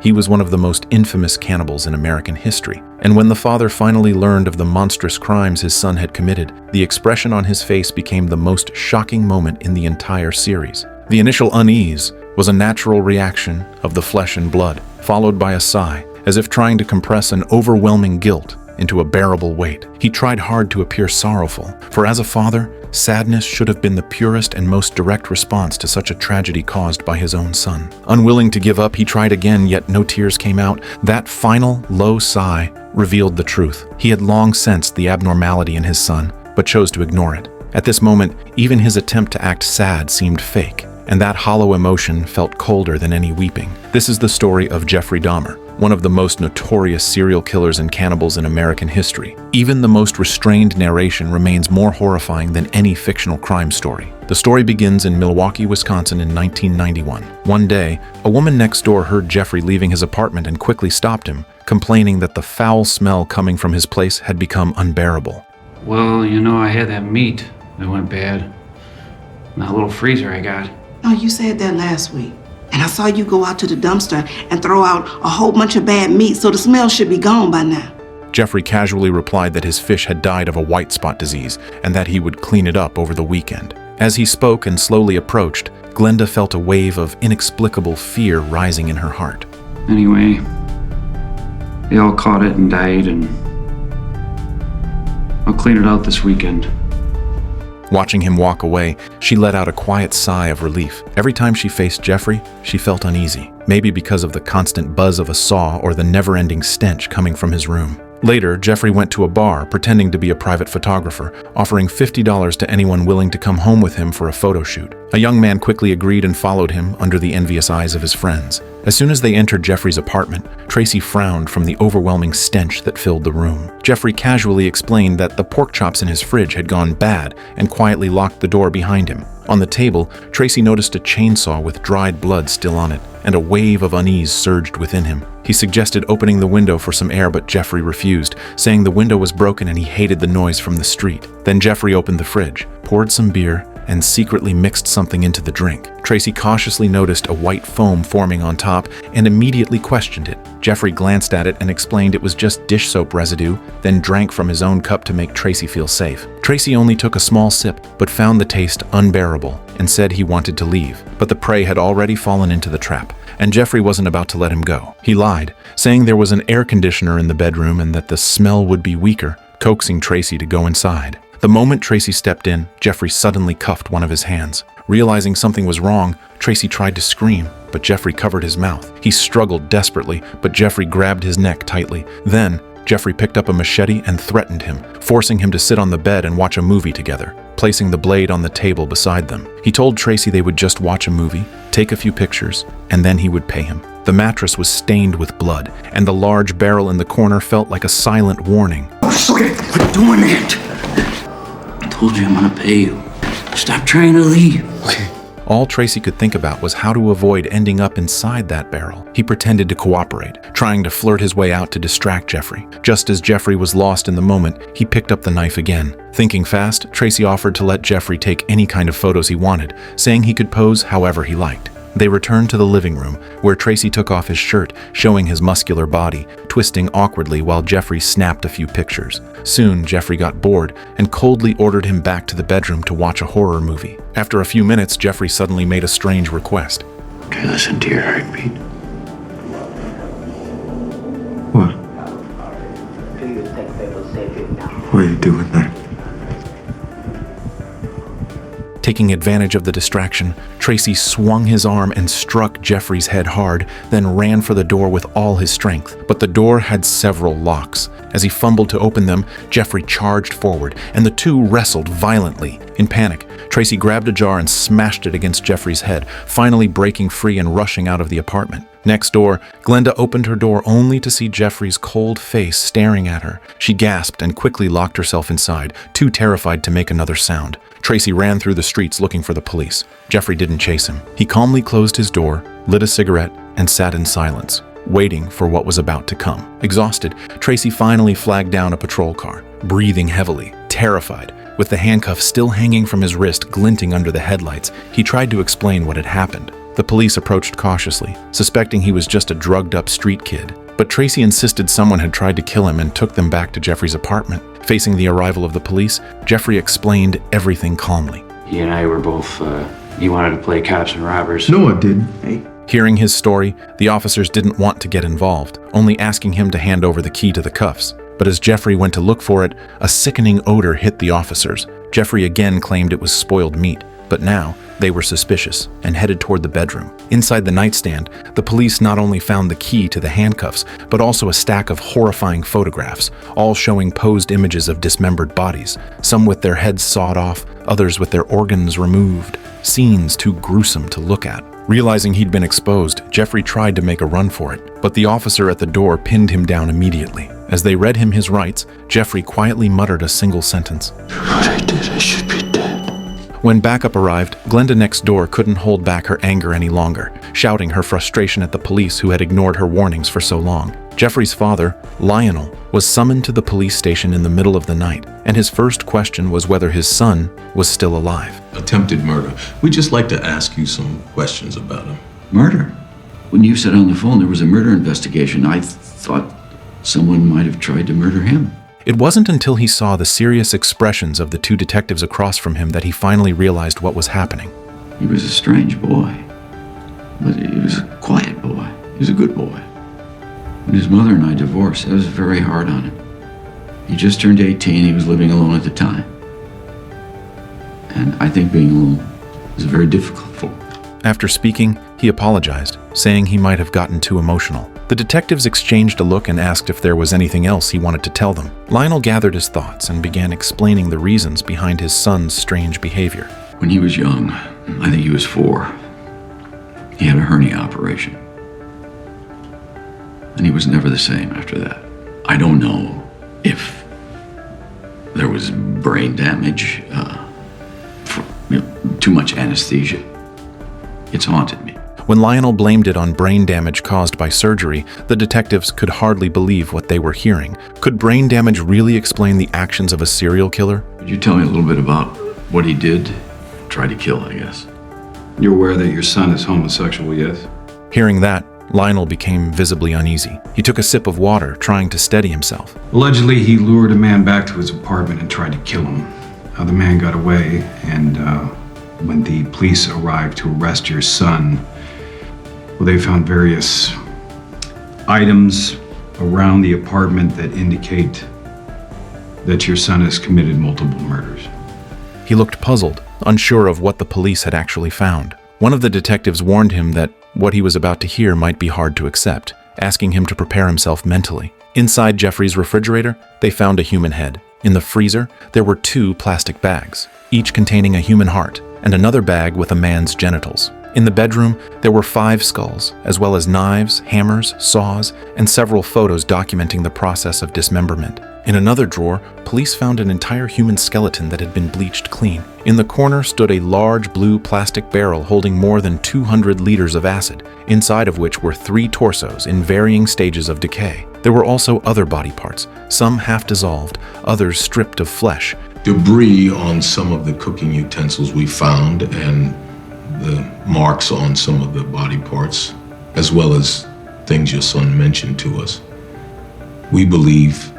He was one of the most infamous cannibals in American history, and when the father finally learned of the monstrous crimes his son had committed, the expression on his face became the most shocking moment in the entire series. The initial unease was a natural reaction of the flesh and blood, followed by a sigh, as if trying to compress an overwhelming guilt into a bearable weight. He tried hard to appear sorrowful, for as a father, sadness should have been the purest and most direct response to such a tragedy caused by his own son. Unwilling to give up, he tried again, yet no tears came out. That final, low sigh revealed the truth. He had long sensed the abnormality in his son, but chose to ignore it. At this moment, even his attempt to act sad seemed fake, and that hollow emotion felt colder than any weeping. This is the story of Jeffrey Dahmer, one of the most notorious serial killers and cannibals in American history. Even the most restrained narration remains more horrifying than any fictional crime story. The story begins in Milwaukee, Wisconsin in 1991. One day, a woman next door heard Jeffrey leaving his apartment and quickly stopped him, complaining that the foul smell coming from his place had become unbearable. Well, I had that meat that went bad. And that little freezer I got. No, you said that last week. And I saw you go out to the dumpster and throw out a whole bunch of bad meat, so the smell should be gone by now. Jeffrey casually replied that his fish had died of a white spot disease and that he would clean it up over the weekend. As he spoke and slowly approached, Glenda felt a wave of inexplicable fear rising in her heart. Anyway, they all caught it and died, and I'll clean it out this weekend. Watching him walk away, she let out a quiet sigh of relief. Every time she faced Jeffrey, she felt uneasy, maybe because of the constant buzz of a saw or the never-ending stench coming from his room. Later, Jeffrey went to a bar, pretending to be a private photographer, offering $50 to anyone willing to come home with him for a photo shoot. A young man quickly agreed and followed him under the envious eyes of his friends. As soon as they entered Jeffrey's apartment, Tracy frowned from the overwhelming stench that filled the room. Jeffrey casually explained that the pork chops in his fridge had gone bad and quietly locked the door behind him. On the table, Tracy noticed a chainsaw with dried blood still on it, and a wave of unease surged within him. He suggested opening the window for some air, but Jeffrey refused, saying the window was broken and he hated the noise from the street. Then Jeffrey opened the fridge, poured some beer, and secretly mixed something into the drink. Tracy cautiously noticed a white foam forming on top and immediately questioned it. Jeffrey glanced at it and explained it was just dish soap residue, then drank from his own cup to make Tracy feel safe. Tracy only took a small sip, but found the taste unbearable and said he wanted to leave. But the prey had already fallen into the trap, and Jeffrey wasn't about to let him go. He lied, saying there was an air conditioner in the bedroom and that the smell would be weaker, coaxing Tracy to go inside. The moment Tracy stepped in, Jeffrey suddenly cuffed one of his hands. Realizing something was wrong, Tracy tried to scream, but Jeffrey covered his mouth. He struggled desperately, but Jeffrey grabbed his neck tightly. Then, Jeffrey picked up a machete and threatened him, forcing him to sit on the bed and watch a movie together, placing the blade on the table beside them. He told Tracy they would just watch a movie, take a few pictures, and then he would pay him. The mattress was stained with blood, and the large barrel in the corner felt like a silent warning. Okay, quit doing it! I told you I'm gonna pay you. Stop trying to leave. All Tracy could think about was how to avoid ending up inside that barrel. He pretended to cooperate, trying to flirt his way out to distract Jeffrey. Just as Jeffrey was lost in the moment, he picked up the knife again. Thinking fast, Tracy offered to let Jeffrey take any kind of photos he wanted, saying he could pose however he liked. They returned to the living room, where Tracy took off his shirt, showing his muscular body, twisting awkwardly while Jeffrey snapped a few pictures. Soon, Jeffrey got bored and coldly ordered him back to the bedroom to watch a horror movie. After a few minutes, Jeffrey suddenly made a strange request. Can I listen to your heartbeat? What? What are you doing there? Taking advantage of the distraction, Tracy swung his arm and struck Jeffrey's head hard, then ran for the door with all his strength. But the door had several locks. As he fumbled to open them, Jeffrey charged forward, and the two wrestled violently. In panic, Tracy grabbed a jar and smashed it against Jeffrey's head, finally breaking free and rushing out of the apartment. Next door, Glenda opened her door only to see Jeffrey's cold face staring at her. She gasped and quickly locked herself inside, too terrified to make another sound. Tracy ran through the streets looking for the police. Jeffrey didn't chase him. He calmly closed his door, lit a cigarette, and sat in silence, waiting for what was about to come. Exhausted, Tracy finally flagged down a patrol car, breathing heavily, terrified. With the handcuff still hanging from his wrist glinting under the headlights, he tried to explain what had happened. The police approached cautiously, suspecting he was just a drugged-up street kid. But Tracy insisted someone had tried to kill him and took them back to Jeffrey's apartment. Facing the arrival of the police, Jeffrey explained everything calmly. He and I were both, you wanted to play cops and robbers. No, I didn't. Hey. Hearing his story, the officers didn't want to get involved, only asking him to hand over the key to the cuffs. But as Jeffrey went to look for it, a sickening odor hit the officers. Jeffrey again claimed it was spoiled meat, but now they were suspicious and headed toward the bedroom. Inside the nightstand, the police not only found the key to the handcuffs, but also a stack of horrifying photographs, all showing posed images of dismembered bodies, some with their heads sawed off, others with their organs removed, scenes too gruesome to look at. Realizing he'd been exposed, Jeffrey tried to make a run for it, but the officer at the door pinned him down immediately. As they read him his rights, Jeffrey quietly muttered a single sentence. What I did, I should be dead. When backup arrived, Glenda next door couldn't hold back her anger any longer, shouting her frustration at the police who had ignored her warnings for so long. Jeffrey's father, Lionel, was summoned to the police station in the middle of the night, and his first question was whether his son was still alive. Attempted murder. We'd just like to ask you some questions about him. Murder? When you said on the phone there was a murder investigation, I thought someone might have tried to murder him. It wasn't until he saw the serious expressions of the two detectives across from him that he finally realized what was happening. He was a strange boy, but he was a quiet boy. He was a good boy. When his mother and I divorced, that was very hard on him. He just turned 18, he was living alone at the time. And I think being alone is very difficult for him. After speaking, he apologized, saying he might have gotten too emotional. The detectives exchanged a look and asked if there was anything else he wanted to tell them. Lionel gathered his thoughts and began explaining the reasons behind his son's strange behavior. When he was young, I think he was 4, he had a hernia operation. And he was never the same after that. I don't know if there was brain damage, too much anesthesia. It's haunted me. When Lionel blamed it on brain damage caused by surgery, the detectives could hardly believe what they were hearing. Could brain damage really explain the actions of a serial killer? Could you tell me a little bit about what he did? Try to kill, I guess. You're aware that your son is homosexual, yes? Hearing that, Lionel became visibly uneasy. He took a sip of water, trying to steady himself. Allegedly, he lured a man back to his apartment and tried to kill him. The man got away, and when the police arrived to arrest your son, well, they found various items around the apartment that indicate that your son has committed multiple murders. He looked puzzled, unsure of what the police had actually found. One of the detectives warned him that what he was about to hear might be hard to accept, asking him to prepare himself mentally. Inside Jeffrey's refrigerator, they found a human head. In the freezer, there were 2 plastic bags, each containing a human heart, and another bag with a man's genitals. In the bedroom, there were 5 skulls, as well as knives, hammers, saws, and several photos documenting the process of dismemberment. In another drawer, police found an entire human skeleton that had been bleached clean. In the corner stood a large blue plastic barrel holding more than 200 liters of acid, inside of which were 3 torsos in varying stages of decay. There were also other body parts, some half dissolved, others stripped of flesh. Debris on some of the cooking utensils we found and the marks on some of the body parts, as well as things your son mentioned to us. We believe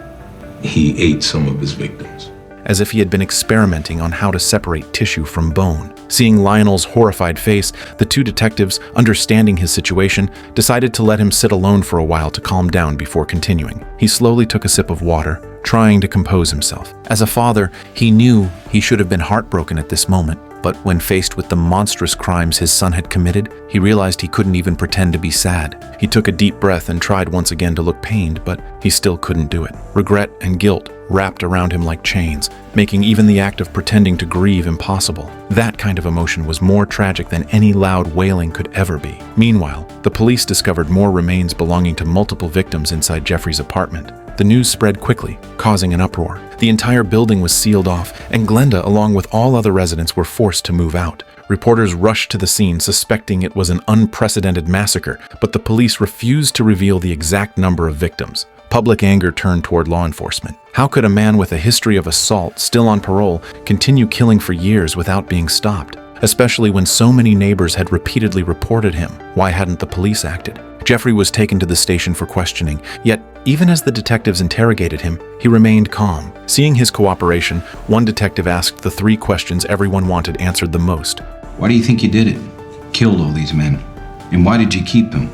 he ate some of his victims. As if he had been experimenting on how to separate tissue from bone. Seeing Lionel's horrified face, the 2 detectives, understanding his situation, decided to let him sit alone for a while to calm down before continuing. He slowly took a sip of water, trying to compose himself. As a father, he knew he should have been heartbroken at this moment, but when faced with the monstrous crimes his son had committed, he realized he couldn't even pretend to be sad. He took a deep breath and tried once again to look pained, but he still couldn't do it. Regret and guilt wrapped around him like chains, making even the act of pretending to grieve impossible. That kind of emotion was more tragic than any loud wailing could ever be. Meanwhile, the police discovered more remains belonging to multiple victims inside Jeffrey's apartment. The news spread quickly, causing an uproar. The entire building was sealed off, and Glenda, along with all other residents, were forced to move out. Reporters rushed to the scene, suspecting it was an unprecedented massacre, but the police refused to reveal the exact number of victims. Public anger turned toward law enforcement. How could a man with a history of assault, still on parole, continue killing for years without being stopped? especially when so many neighbors had repeatedly reported him. Why hadn't the police acted? Jeffrey was taken to the station for questioning, yet even as the detectives interrogated him, he remained calm. Seeing his cooperation, one detective asked the 3 questions everyone wanted answered the most. Why do you think you did it? Killed all these men. And why did you keep them?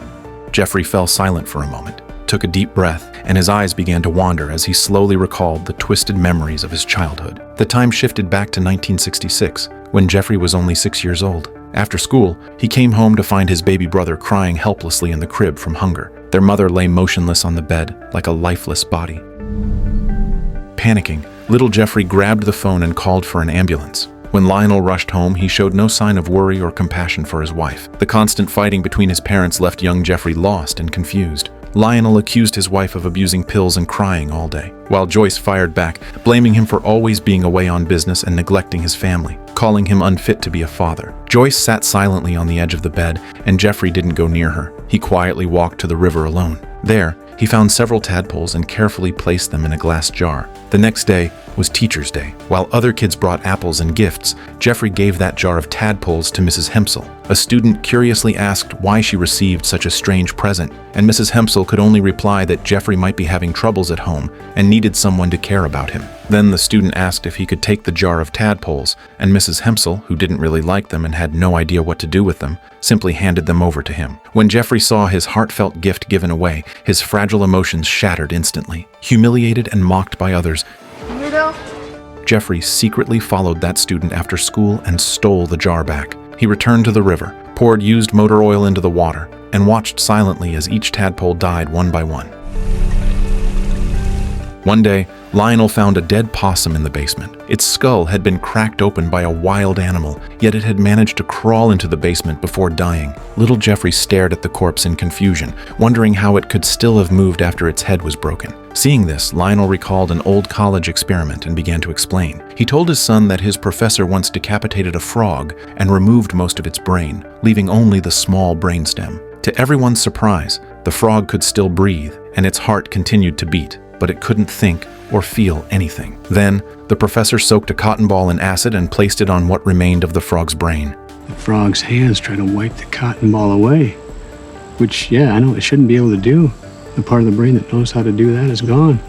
Jeffrey fell silent for a moment, took a deep breath, and his eyes began to wander as he slowly recalled the twisted memories of his childhood. The time shifted back to 1966, when Jeffrey was only 6 years old. After school, he came home to find his baby brother crying helplessly in the crib from hunger. Their mother lay motionless on the bed, like a lifeless body. Panicking, little Jeffrey grabbed the phone and called for an ambulance. When Lionel rushed home, he showed no sign of worry or compassion for his wife. The constant fighting between his parents left young Jeffrey lost and confused. Lionel accused his wife of abusing pills and crying all day, while Joyce fired back, blaming him for always being away on business and neglecting his family, calling him unfit to be a father. Joyce sat silently on the edge of the bed, and Jeffrey didn't go near her. He quietly walked to the river alone. There, he found several tadpoles and carefully placed them in a glass jar. The next day was Teacher's Day. While other kids brought apples and gifts, Jeffrey gave that jar of tadpoles to Mrs. Hempsel. A student curiously asked why she received such a strange present, and Mrs. Hempsel could only reply that Jeffrey might be having troubles at home and needed someone to care about him. Then the student asked if he could take the jar of tadpoles, and Mrs. Hempsel, who didn't really like them and had no idea what to do with them, simply handed them over to him. When Jeffrey saw his heartfelt gift given away, his fragile emotions shattered instantly. Humiliated and mocked by others, Jeffrey secretly followed that student after school and stole the jar back. He returned to the river, poured used motor oil into the water, and watched silently as each tadpole died one by one. One day, Lionel found a dead possum in the basement. Its skull had been cracked open by a wild animal, yet it had managed to crawl into the basement before dying. Little Jeffrey stared at the corpse in confusion, wondering how it could still have moved after its head was broken. Seeing this, Lionel recalled an old college experiment and began to explain. He told his son that his professor once decapitated a frog and removed most of its brain, leaving only the small brainstem. To everyone's surprise, the frog could still breathe, and its heart continued to beat, but it couldn't think or feel anything. Then, the professor soaked a cotton ball in acid and placed it on what remained of the frog's brain. The frog's hands try to wipe the cotton ball away, which, yeah, I know it shouldn't be able to do. The part of the brain that knows how to do that is gone.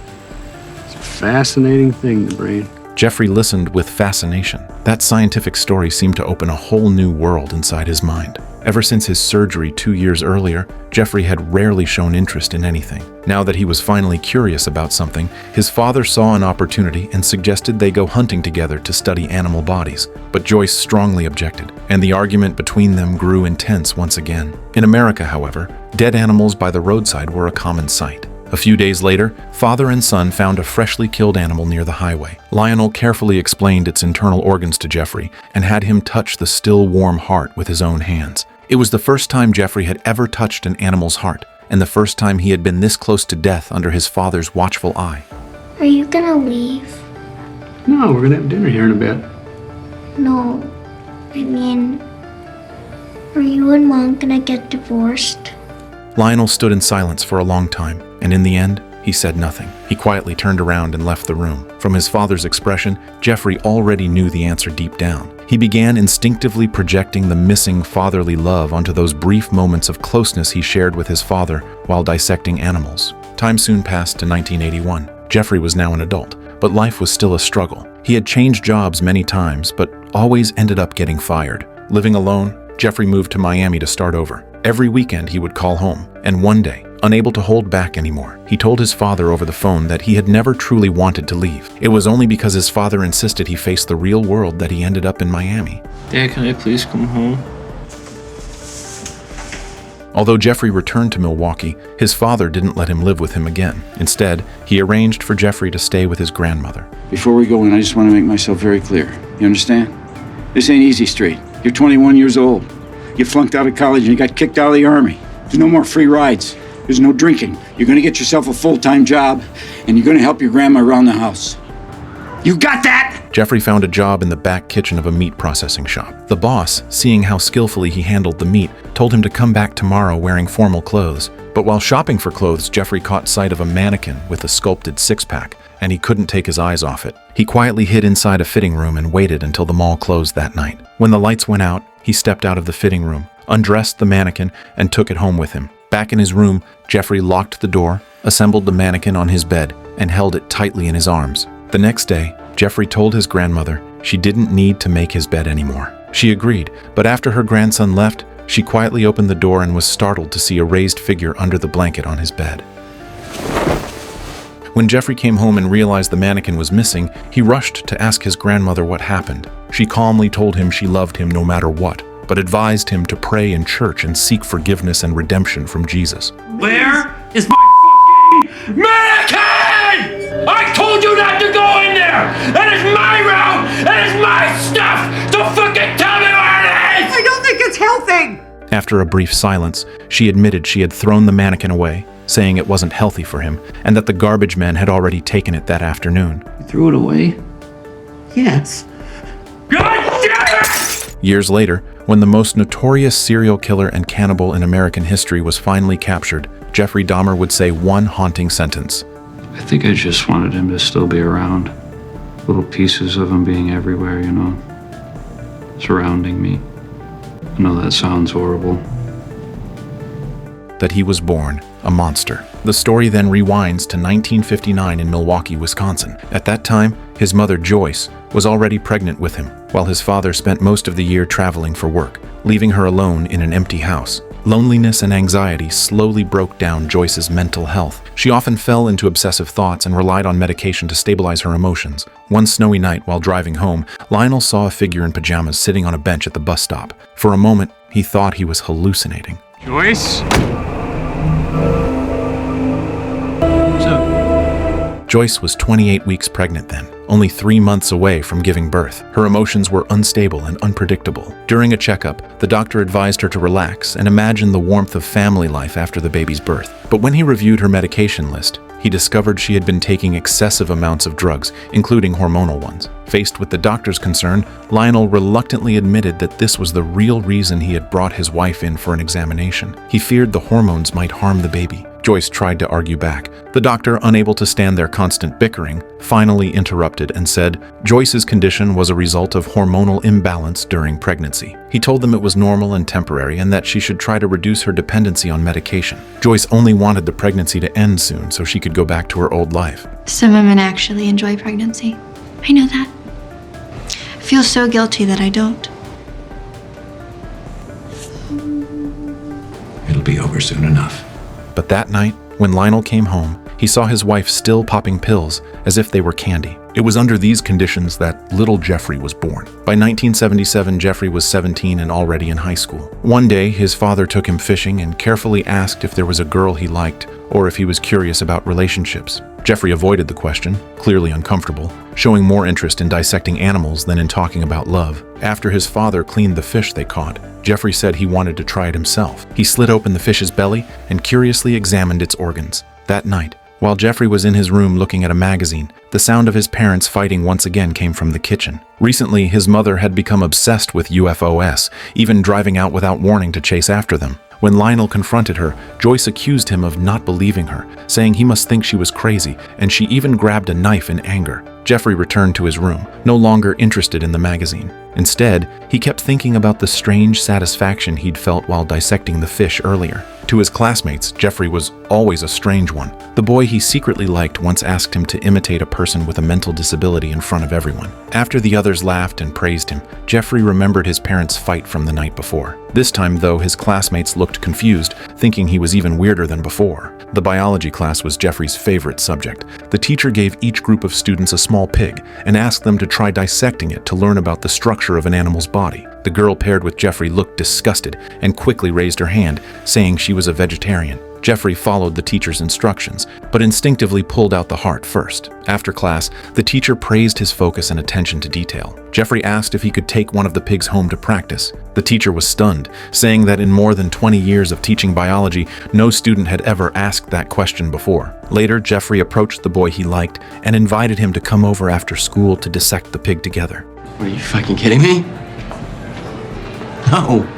It's a fascinating thing, the brain. Jeffrey listened with fascination. That scientific story seemed to open a whole new world inside his mind. Ever since his surgery 2 years earlier, Jeffrey had rarely shown interest in anything. Now that he was finally curious about something, his father saw an opportunity and suggested they go hunting together to study animal bodies. But Joyce strongly objected, and the argument between them grew intense once again. In America, however, dead animals by the roadside were a common sight. A few days later, father and son found a freshly killed animal near the highway. Lionel carefully explained its internal organs to Jeffrey and had him touch the still warm heart with his own hands. It was the first time Jeffrey had ever touched an animal's heart, and the first time he had been this close to death under his father's watchful eye. Are you gonna leave? No, we're gonna have dinner here in a bit. No, I mean, are you and Mom gonna get divorced? Lionel stood in silence for a long time, and in the end, he said nothing. He quietly turned around and left the room. From his father's expression, Jeffrey already knew the answer deep down. He began instinctively projecting the missing fatherly love onto those brief moments of closeness he shared with his father while dissecting animals. Time soon passed to 1981. Jeffrey was now an adult, but life was still a struggle. He had changed jobs many times, but always ended up getting fired. Living alone, Jeffrey moved to Miami to start over. Every weekend he would call home, and one day, unable to hold back anymore, he told his father over the phone that he had never truly wanted to leave. It was only because his father insisted he face the real world that he ended up in Miami. Dad, can I please come home? Although Jeffrey returned to Milwaukee, his father didn't let him live with him again. Instead, he arranged for Jeffrey to stay with his grandmother. Before we go in, I just want to make myself very clear. You understand? This ain't easy street. You're 21 years old. You flunked out of college and you got kicked out of the army. There's no more free rides. There's no drinking. You're gonna get yourself a full-time job, and you're gonna help your grandma around the house. You got that? Jeffrey found a job in the back kitchen of a meat processing shop. The boss, seeing how skillfully he handled the meat, told him to come back tomorrow wearing formal clothes. But while shopping for clothes, Jeffrey caught sight of a mannequin with a sculpted six-pack, and he couldn't take his eyes off it. He quietly hid inside a fitting room and waited until the mall closed that night. When the lights went out, he stepped out of the fitting room, undressed the mannequin, and took it home with him. Back in his room, Jeffrey locked the door, assembled the mannequin on his bed, and held it tightly in his arms. The next day, Jeffrey told his grandmother she didn't need to make his bed anymore. She agreed, but after her grandson left, she quietly opened the door and was startled to see a raised figure under the blanket on his bed. When Jeffrey came home and realized the mannequin was missing, he rushed to ask his grandmother what happened. She calmly told him she loved him no matter what, but advised him to pray in church and seek forgiveness and redemption from Jesus. Where is my fucking mannequin? I told you not to go in there! That is my room! That is my stuff! Don't fucking tell me where it is! I don't think it's healthy! After a brief silence, she admitted she had thrown the mannequin away, saying it wasn't healthy for him, and that the garbage men had already taken it that afternoon. You threw it away? Yes. God damn it! Years later, when the most notorious serial killer and cannibal in American history was finally captured, Jeffrey Dahmer would say one haunting sentence. I think I just wanted him to still be around. Little pieces of him being everywhere, you know, surrounding me. I know that sounds horrible. That he was born a monster. The story then rewinds to 1959 in Milwaukee, Wisconsin. At that time, his mother, Joyce, was already pregnant with him, while his father spent most of the year traveling for work, leaving her alone in an empty house. Loneliness and anxiety slowly broke down Joyce's mental health. She often fell into obsessive thoughts and relied on medication to stabilize her emotions. One snowy night while driving home, Lionel saw a figure in pajamas sitting on a bench at the bus stop. For a moment, he thought he was hallucinating. Joyce? Joyce was 28 weeks pregnant then, only 3 months away from giving birth. Her emotions were unstable and unpredictable. During a checkup, the doctor advised her to relax and imagine the warmth of family life after the baby's birth. But when he reviewed her medication list, he discovered she had been taking excessive amounts of drugs, including hormonal ones. Faced with the doctor's concern, Lionel reluctantly admitted that this was the real reason he had brought his wife in for an examination. He feared the hormones might harm the baby. Joyce tried to argue back. The doctor, unable to stand their constant bickering, finally interrupted and said Joyce's condition was a result of hormonal imbalance during pregnancy. He told them it was normal and temporary and that she should try to reduce her dependency on medication. Joyce only wanted the pregnancy to end soon so she could go back to her old life. Some women actually enjoy pregnancy. I know that. I feel so guilty that I don't. It'll be over soon enough. But that night, when Lionel came home, he saw his wife still popping pills as if they were candy. It was under these conditions that little Jeffrey was born. By 1977, Jeffrey was 17 and already in high school. One day, his father took him fishing and carefully asked if there was a girl he liked or if he was curious about relationships. Jeffrey avoided the question, clearly uncomfortable, showing more interest in dissecting animals than in talking about love. After his father cleaned the fish they caught, Jeffrey said he wanted to try it himself. He slit open the fish's belly and curiously examined its organs. That night, while Jeffrey was in his room looking at a magazine, the sound of his parents fighting once again came from the kitchen. Recently, his mother had become obsessed with UFOs, even driving out without warning to chase after them. When Lionel confronted her, Joyce accused him of not believing her, saying he must think she was crazy, and she even grabbed a knife in anger. Jeffrey returned to his room, no longer interested in the magazine. Instead, he kept thinking about the strange satisfaction he'd felt while dissecting the fish earlier. To his classmates, Jeffrey was always a strange one. The boy he secretly liked once asked him to imitate a person with a mental disability in front of everyone. After the others laughed and praised him, Jeffrey remembered his parents' fight from the night before. This time, though, his classmates looked confused, thinking he was even weirder than before. The biology class was Jeffrey's favorite subject. The teacher gave each group of students a small pig and asked them to try dissecting it to learn about the structure of an animal's body. The girl paired with Jeffrey looked disgusted and quickly raised her hand, saying she was a vegetarian. Jeffrey followed the teacher's instructions, but instinctively pulled out the heart first. After class, the teacher praised his focus and attention to detail. Jeffrey asked if he could take one of the pigs home to practice. The teacher was stunned, saying that in more than 20 years of teaching biology, no student had ever asked that question before. Later, Jeffrey approached the boy he liked and invited him to come over after school to dissect the pig together. Are you fucking kidding me? No.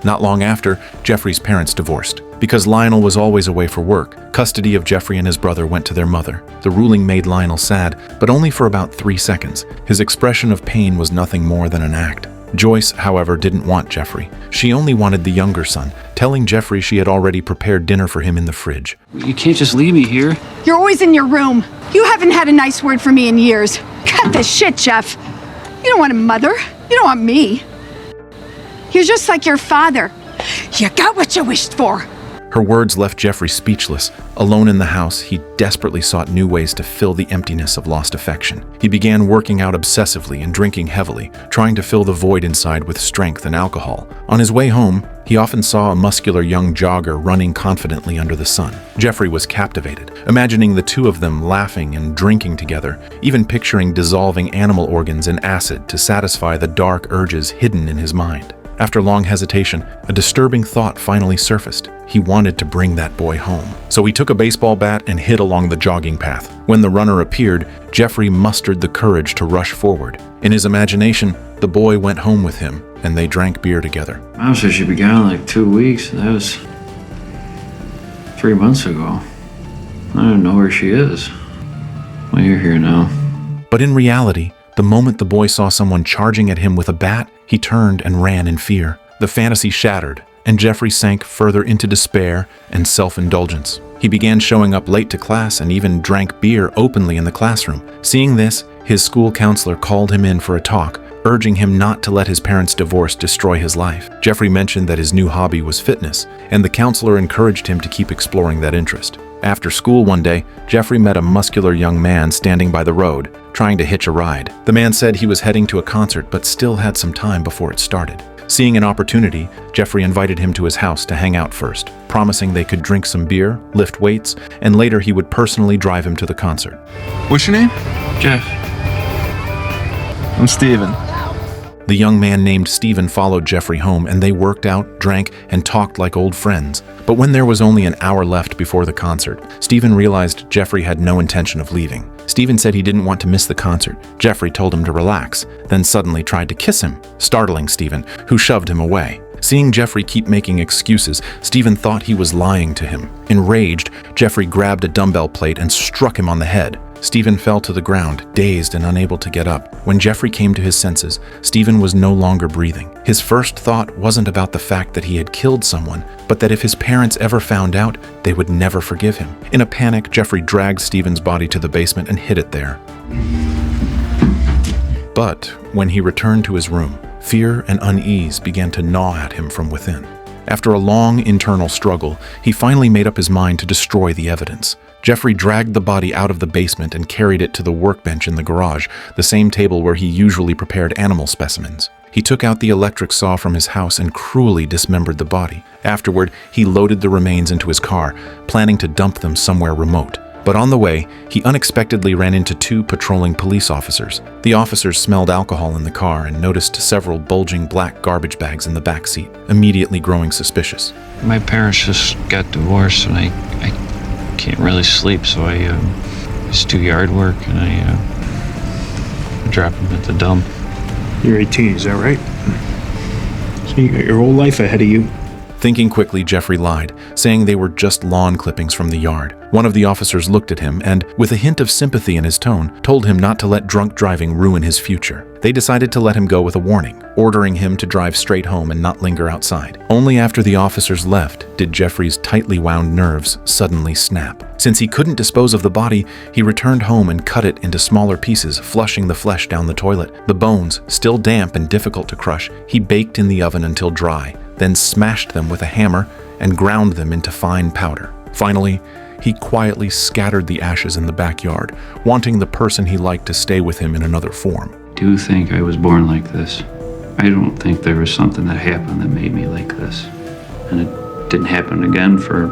Not long after, Jeffrey's parents divorced. Because Lionel was always away for work, custody of Jeffrey and his brother went to their mother. The ruling made Lionel sad, but only for about 3 seconds. His expression of pain was nothing more than an act. Joyce, however, didn't want Jeffrey. She only wanted the younger son, telling Jeffrey she had already prepared dinner for him in the fridge. You can't just leave me here. You're always in your room. You haven't had a nice word for me in years. Cut this shit, Jeff. You don't want a mother. You don't want me. You're just like your father. You got what you wished for. Her words left Jeffrey speechless. Alone in the house, he desperately sought new ways to fill the emptiness of lost affection. He began working out obsessively and drinking heavily, trying to fill the void inside with strength and alcohol. On his way home, he often saw a muscular young jogger running confidently under the sun. Jeffrey was captivated, imagining the two of them laughing and drinking together, even picturing dissolving animal organs in acid to satisfy the dark urges hidden in his mind. After long hesitation, a disturbing thought finally surfaced. He wanted to bring that boy home. So he took a baseball bat and hit along the jogging path. When the runner appeared, Jeffrey mustered the courage to rush forward. In his imagination, the boy went home with him, and they drank beer together. Mom said she'd be gone like 2 weeks. That was 3 months ago. I don't know where she is. Well, you're here now. But in reality, the moment the boy saw someone charging at him with a bat, he turned and ran in fear. The fantasy shattered, and Jeffrey sank further into despair and self-indulgence. He began showing up late to class and even drank beer openly in the classroom. Seeing this, his school counselor called him in for a talk, urging him not to let his parents' divorce destroy his life. Jeffrey mentioned that his new hobby was fitness, and the counselor encouraged him to keep exploring that interest. After school one day, Jeffrey met a muscular young man standing by the road, trying to hitch a ride. The man said he was heading to a concert but still had some time before it started. Seeing an opportunity, Jeffrey invited him to his house to hang out first, promising they could drink some beer, lift weights, and later he would personally drive him to the concert. What's your name? Jeff. I'm Steven. The young man named Steven followed Jeffrey home, and they worked out, drank, and talked like old friends. But when there was only an hour left before the concert, Steven realized Jeffrey had no intention of leaving. Steven said he didn't want to miss the concert. Jeffrey told him to relax, then suddenly tried to kiss him, startling Steven, who shoved him away. Seeing Jeffrey keep making excuses, Steven thought he was lying to him. Enraged, Jeffrey grabbed a dumbbell plate and struck him on the head. Steven fell to the ground, dazed and unable to get up. When Jeffrey came to his senses, Steven was no longer breathing. His first thought wasn't about the fact that he had killed someone, but that if his parents ever found out, they would never forgive him. In a panic, Jeffrey dragged Steven's body to the basement and hid it there. But when he returned to his room, fear and unease began to gnaw at him from within. After a long internal struggle, he finally made up his mind to destroy the evidence. Jeffrey dragged the body out of the basement and carried it to the workbench in the garage, the same table where he usually prepared animal specimens. He took out the electric saw from his house and cruelly dismembered the body. Afterward, he loaded the remains into his car, planning to dump them somewhere remote. But on the way, he unexpectedly ran into 2 patrolling police officers. The officers smelled alcohol in the car and noticed several bulging black garbage bags in the back seat, immediately growing suspicious. My parents just got divorced, and I can't really sleep, so I just do yard work, and I drop them at the dump. You're 18, is that right? So you got your whole life ahead of you. Thinking quickly, Jeffrey lied, saying they were just lawn clippings from the yard. One of the officers looked at him and, with a hint of sympathy in his tone, told him not to let drunk driving ruin his future. They decided to let him go with a warning, ordering him to drive straight home and not linger outside. Only after the officers left did Jeffrey's tightly wound nerves suddenly snap. Since he couldn't dispose of the body, he returned home and cut it into smaller pieces, flushing the flesh down the toilet. The bones, still damp and difficult to crush, he baked in the oven until dry, then smashed them with a hammer and ground them into fine powder. Finally, he quietly scattered the ashes in the backyard, wanting the person he liked to stay with him in another form. I do think I was born like this. I don't think there was something that happened that made me like this. And it didn't happen again for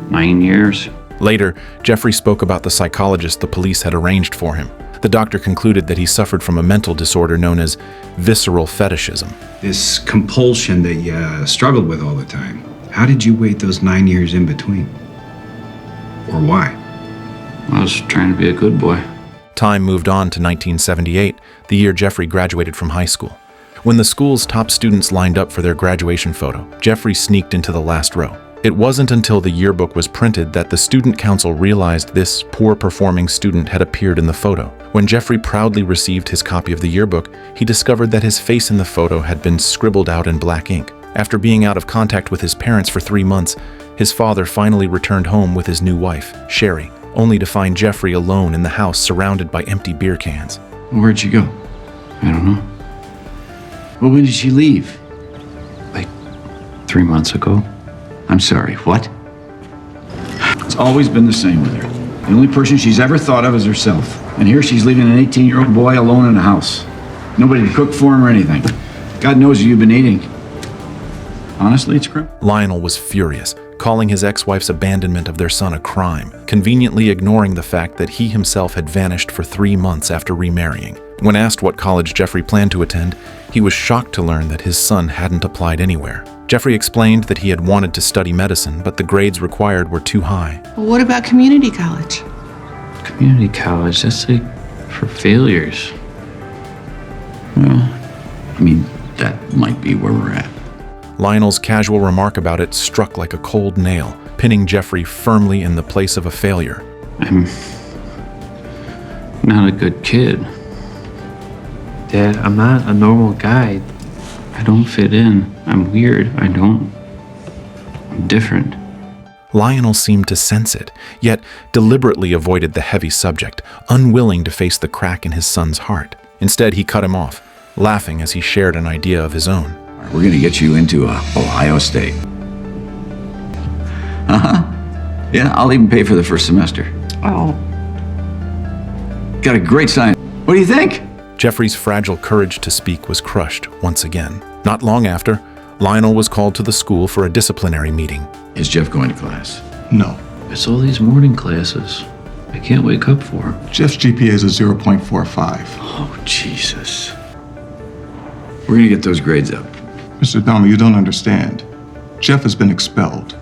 9 years. Later, Jeffrey spoke about the psychologist the police had arranged for him. The doctor concluded that he suffered from a mental disorder known as visceral fetishism. This compulsion that you struggled with all the time. How did you wait those 9 years in between? Or why? I was trying to be a good boy. Time moved on to 1978, the year Jeffrey graduated from high school. When the school's top students lined up for their graduation photo, Jeffrey sneaked into the last row. It wasn't until the yearbook was printed that the student council realized this poor-performing student had appeared in the photo. When Jeffrey proudly received his copy of the yearbook, he discovered that his face in the photo had been scribbled out in black ink. After being out of contact with his parents for 3 months, his father finally returned home with his new wife, Sherry, only to find Jeffrey alone in the house surrounded by empty beer cans. Where'd she go? I don't know. Well, when did she leave? Like 3 months ago. I'm sorry, what? It's always been the same with her. The only person she's ever thought of is herself. And here she's leaving an 18-year-old boy alone in a house. Nobody to cook for him or anything. God knows what you've been eating. Honestly, it's criminal. Lionel was furious, calling his ex-wife's abandonment of their son a crime, conveniently ignoring the fact that he himself had vanished for 3 months after remarrying. When asked what college Jeffrey planned to attend, he was shocked to learn that his son hadn't applied anywhere. Jeffrey explained that he had wanted to study medicine, but the grades required were too high. Well, what about community college? Community college, that's like for failures. Well, I mean, that might be where we're at. Lionel's casual remark about it struck like a cold nail, pinning Jeffrey firmly in the place of a failure. I'm not a good kid. Dad, I'm not a normal guy. I don't fit in. I'm weird. I'm different. Lionel seemed to sense it, yet deliberately avoided the heavy subject, unwilling to face the crack in his son's heart. Instead, he cut him off, laughing as he shared an idea of his own. We're gonna get you into Ohio State. Yeah, I'll even pay for the first semester. Oh. Got a great sign. What do you think? Jeffrey's fragile courage to speak was crushed once again. Not long after, Lionel was called to the school for a disciplinary meeting. Is Jeff going to class? No. It's all these morning classes. I can't wake up for them. Jeff's GPA is a 0.45. Oh, Jesus. We're gonna get those grades up. Mr. Dahmer, you don't understand. Jeff has been expelled.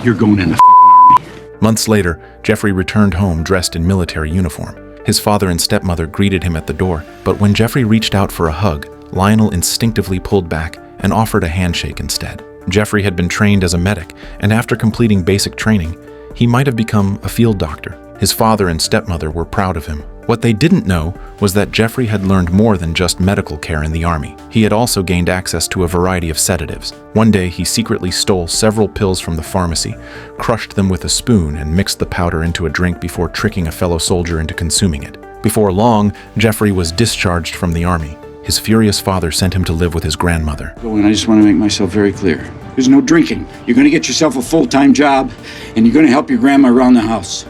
You're going in the army. Months later, Jeffrey returned home dressed in military uniform. His father and stepmother greeted him at the door, but when Jeffrey reached out for a hug, Lionel instinctively pulled back and offered a handshake instead. Jeffrey had been trained as a medic, and after completing basic training, he might have become a field doctor. His father and stepmother were proud of him. What they didn't know was that Jeffrey had learned more than just medical care in the Army. He had also gained access to a variety of sedatives. One day, he secretly stole several pills from the pharmacy, crushed them with a spoon, and mixed the powder into a drink before tricking a fellow soldier into consuming it. Before long, Jeffrey was discharged from the Army. His furious father sent him to live with his grandmother. And I just want to make myself very clear. There's no drinking. You're going to get yourself a full-time job, and you're going to help your grandma around the house.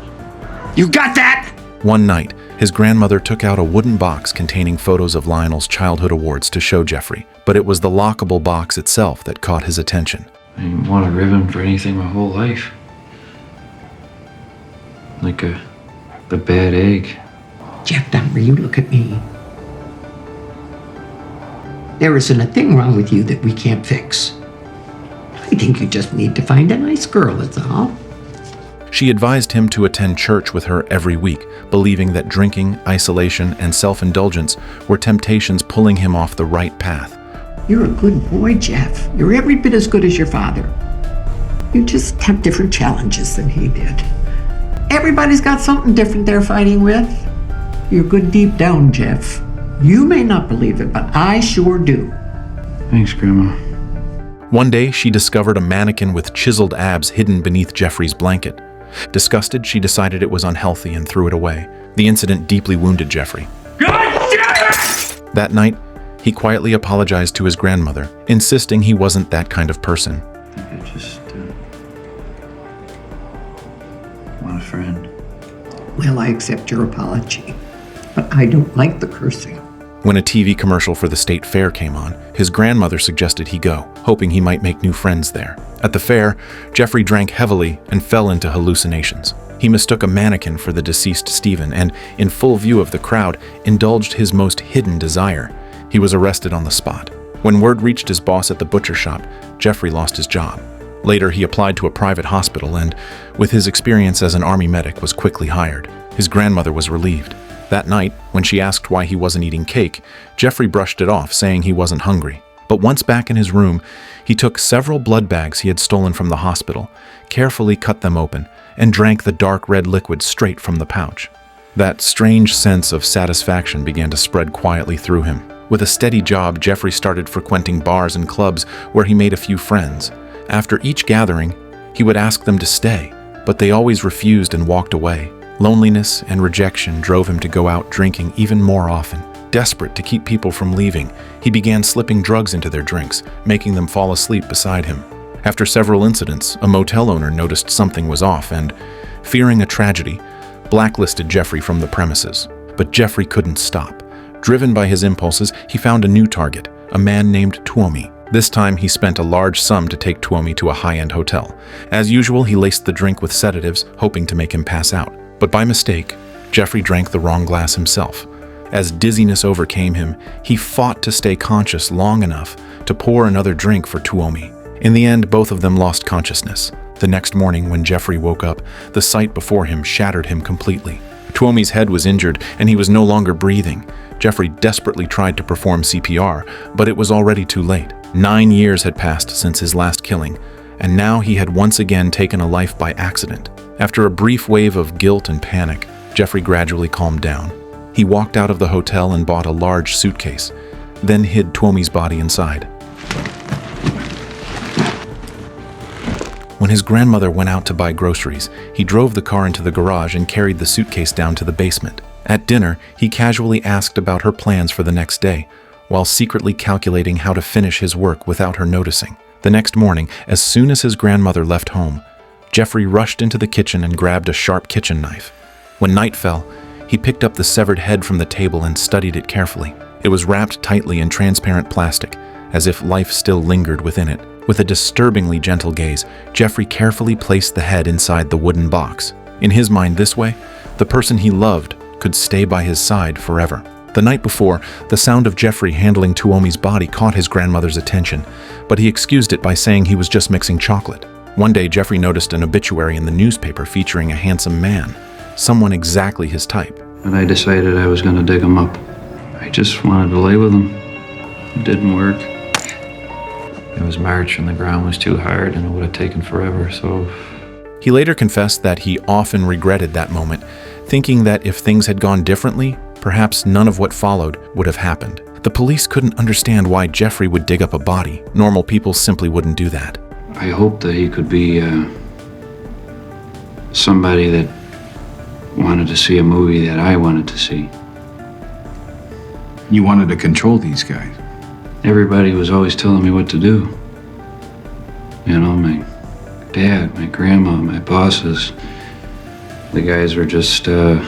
You got that? One night, his grandmother took out a wooden box containing photos of Lionel's childhood awards to show Jeffrey, but it was the lockable box itself that caught his attention. I didn't want a ribbon for anything my whole life. Like the bad egg. Jeff Dahmer, you look at me. There isn't a thing wrong with you that we can't fix. I think you just need to find a nice girl, that's all. She advised him to attend church with her every week, believing that drinking, isolation, and self-indulgence were temptations pulling him off the right path. You're a good boy, Jeff. You're every bit as good as your father. You just have different challenges than he did. Everybody's got something different they're fighting with. You're good deep down, Jeff. You may not believe it, but I sure do. Thanks, Grandma. One day, she discovered a mannequin with chiseled abs hidden beneath Jeffrey's blanket. Disgusted, she decided it was unhealthy and threw it away. The incident deeply wounded Jeffrey. God damn it! That night, he quietly apologized to his grandmother, insisting he wasn't that kind of person. I think I just want a friend. Well, I accept your apology, but I don't like the cursing. When a TV commercial for the state fair came on, his grandmother suggested he go, hoping he might make new friends there. At the fair, Jeffrey drank heavily and fell into hallucinations. He mistook a mannequin for the deceased Stephen and, in full view of the crowd, indulged his most hidden desire. He was arrested on the spot. When word reached his boss at the butcher shop, Jeffrey lost his job. Later, he applied to a private hospital and, with his experience as an Army medic, was quickly hired. His grandmother was relieved. That night, when she asked why he wasn't eating cake, Jeffrey brushed it off, saying he wasn't hungry. But once back in his room, he took several blood bags he had stolen from the hospital, carefully cut them open, and drank the dark red liquid straight from the pouch. That strange sense of satisfaction began to spread quietly through him. With a steady job, Jeffrey started frequenting bars and clubs where he made a few friends. After each gathering, he would ask them to stay, but they always refused and walked away. Loneliness and rejection drove him to go out drinking even more often. Desperate to keep people from leaving, he began slipping drugs into their drinks, making them fall asleep beside him. After several incidents, a motel owner noticed something was off and, fearing a tragedy, blacklisted Jeffrey from the premises. But Jeffrey couldn't stop. Driven by his impulses, he found a new target, a man named Tuomi. This time, he spent a large sum to take Tuomi to a high-end hotel. As usual, he laced the drink with sedatives, hoping to make him pass out. But by mistake, Jeffrey drank the wrong glass himself. As dizziness overcame him, he fought to stay conscious long enough to pour another drink for Tuomi. In the end, both of them lost consciousness. The next morning, when Jeffrey woke up, the sight before him shattered him completely. Tuomi's head was injured, and he was no longer breathing. Jeffrey desperately tried to perform CPR, but it was already too late. 9 years had passed since his last killing, and now he had once again taken a life by accident. After a brief wave of guilt and panic, Jeffrey gradually calmed down. He walked out of the hotel and bought a large suitcase, then hid Tuomi's body inside. When his grandmother went out to buy groceries, he drove the car into the garage and carried the suitcase down to the basement. At dinner, he casually asked about her plans for the next day, while secretly calculating how to finish his work without her noticing. The next morning, as soon as his grandmother left home, Jeffrey rushed into the kitchen and grabbed a sharp kitchen knife. When night fell, he picked up the severed head from the table and studied it carefully. It was wrapped tightly in transparent plastic, as if life still lingered within it. With a disturbingly gentle gaze, Jeffrey carefully placed the head inside the wooden box. In his mind this way, the person he loved could stay by his side forever. The night before, the sound of Jeffrey handling Tuomi's body caught his grandmother's attention, but he excused it by saying he was just mixing chocolate. One day, Jeffrey noticed an obituary in the newspaper featuring a handsome man, someone exactly his type. And I decided I was going to dig him up. I just wanted to lay with him. It didn't work. It was March and the ground was too hard and it would have taken forever, so... He later confessed that he often regretted that moment, thinking that if things had gone differently, perhaps none of what followed would have happened. The police couldn't understand why Jeffrey would dig up a body. Normal people simply wouldn't do that. I hoped that he could be somebody that wanted to see a movie that I wanted to see. You wanted to control these guys. Everybody was always telling me what to do. You know, my dad, my grandma, my bosses. The guys were just the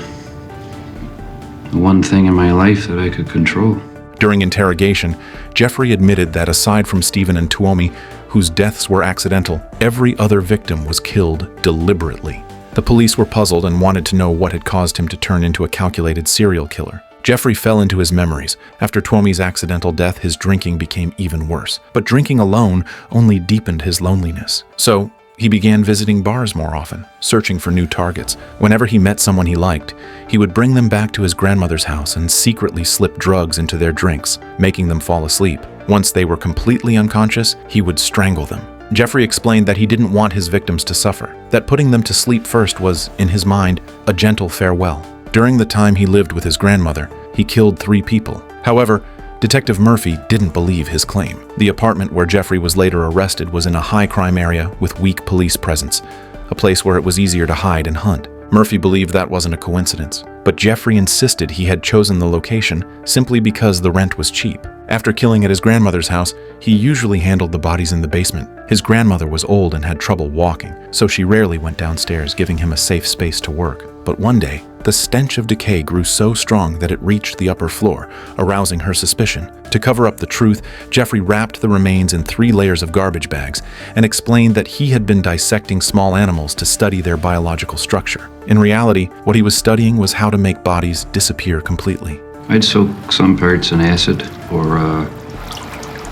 one thing in my life that I could control. During interrogation, Jeffrey admitted that aside from Stephen and Tuomi, whose deaths were accidental, every other victim was killed deliberately. The police were puzzled and wanted to know what had caused him to turn into a calculated serial killer. Jeffrey fell into his memories. After Tuomi's accidental death, his drinking became even worse. But drinking alone only deepened his loneliness. So he began visiting bars more often, searching for new targets. Whenever he met someone he liked, he would bring them back to his grandmother's house and secretly slip drugs into their drinks, making them fall asleep. Once they were completely unconscious, he would strangle them. Jeffrey explained that he didn't want his victims to suffer, that putting them to sleep first was, in his mind, a gentle farewell. During the time he lived with his grandmother, he killed 3 people. However, Detective Murphy didn't believe his claim. The apartment where Jeffrey was later arrested was in a high-crime area with weak police presence, a place where it was easier to hide and hunt. Murphy believed that wasn't a coincidence, but Jeffrey insisted he had chosen the location simply because the rent was cheap. After killing at his grandmother's house, he usually handled the bodies in the basement. His grandmother was old and had trouble walking, so she rarely went downstairs, giving him a safe space to work. But one day, the stench of decay grew so strong that it reached the upper floor, arousing her suspicion. To cover up the truth, Jeffrey wrapped the remains in 3 layers of garbage bags and explained that he had been dissecting small animals to study their biological structure. In reality, what he was studying was how to make bodies disappear completely. I'd soak some parts in acid or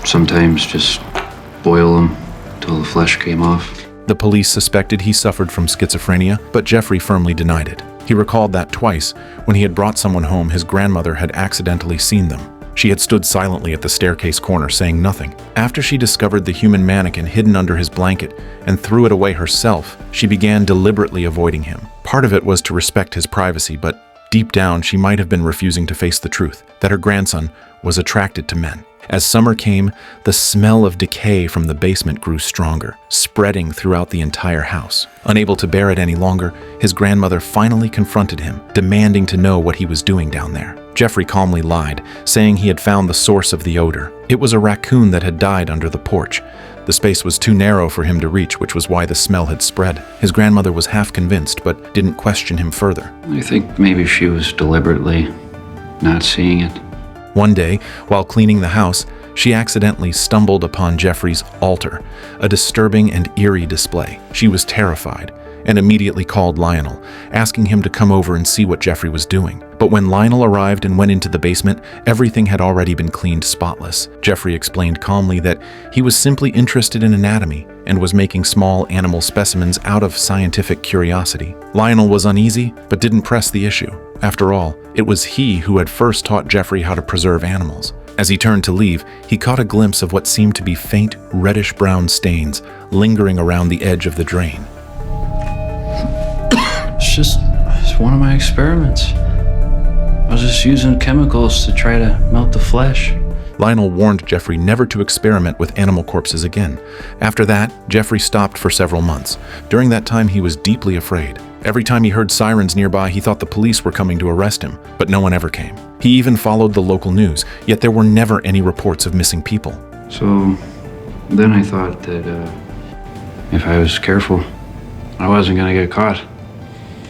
sometimes just boil them till the flesh came off. The police suspected he suffered from schizophrenia, but Jeffrey firmly denied it. He recalled that twice, when he had brought someone home, his grandmother had accidentally seen them. She had stood silently at the staircase corner, saying nothing. After she discovered the human mannequin hidden under his blanket and threw it away herself, she began deliberately avoiding him. Part of it was to respect his privacy, but deep down she might have been refusing to face the truth, that her grandson was attracted to men. As summer came, the smell of decay from the basement grew stronger, spreading throughout the entire house. Unable to bear it any longer, his grandmother finally confronted him, demanding to know what he was doing down there. Jeffrey calmly lied, saying he had found the source of the odor. It was a raccoon that had died under the porch. The space was too narrow for him to reach, which was why the smell had spread. His grandmother was half convinced, but didn't question him further. I think maybe she was deliberately not seeing it. One day, while cleaning the house, she accidentally stumbled upon Jeffrey's altar, a disturbing and eerie display. She was terrified and immediately called Lionel, asking him to come over and see what Jeffrey was doing. But when Lionel arrived and went into the basement, everything had already been cleaned spotless. Jeffrey explained calmly that he was simply interested in anatomy and was making small animal specimens out of scientific curiosity. Lionel was uneasy, but didn't press the issue. After all, it was he who had first taught Jeffrey how to preserve animals. As he turned to leave, he caught a glimpse of what seemed to be faint, reddish-brown stains lingering around the edge of the drain. It's one of my experiments. I was just using chemicals to try to melt the flesh. Lionel warned Jeffrey never to experiment with animal corpses again. After that, Jeffrey stopped for several months. During that time, he was deeply afraid. Every time he heard sirens nearby, he thought the police were coming to arrest him, but no one ever came. He even followed the local news, yet there were never any reports of missing people. So then I thought that if I was careful, I wasn't going to get caught.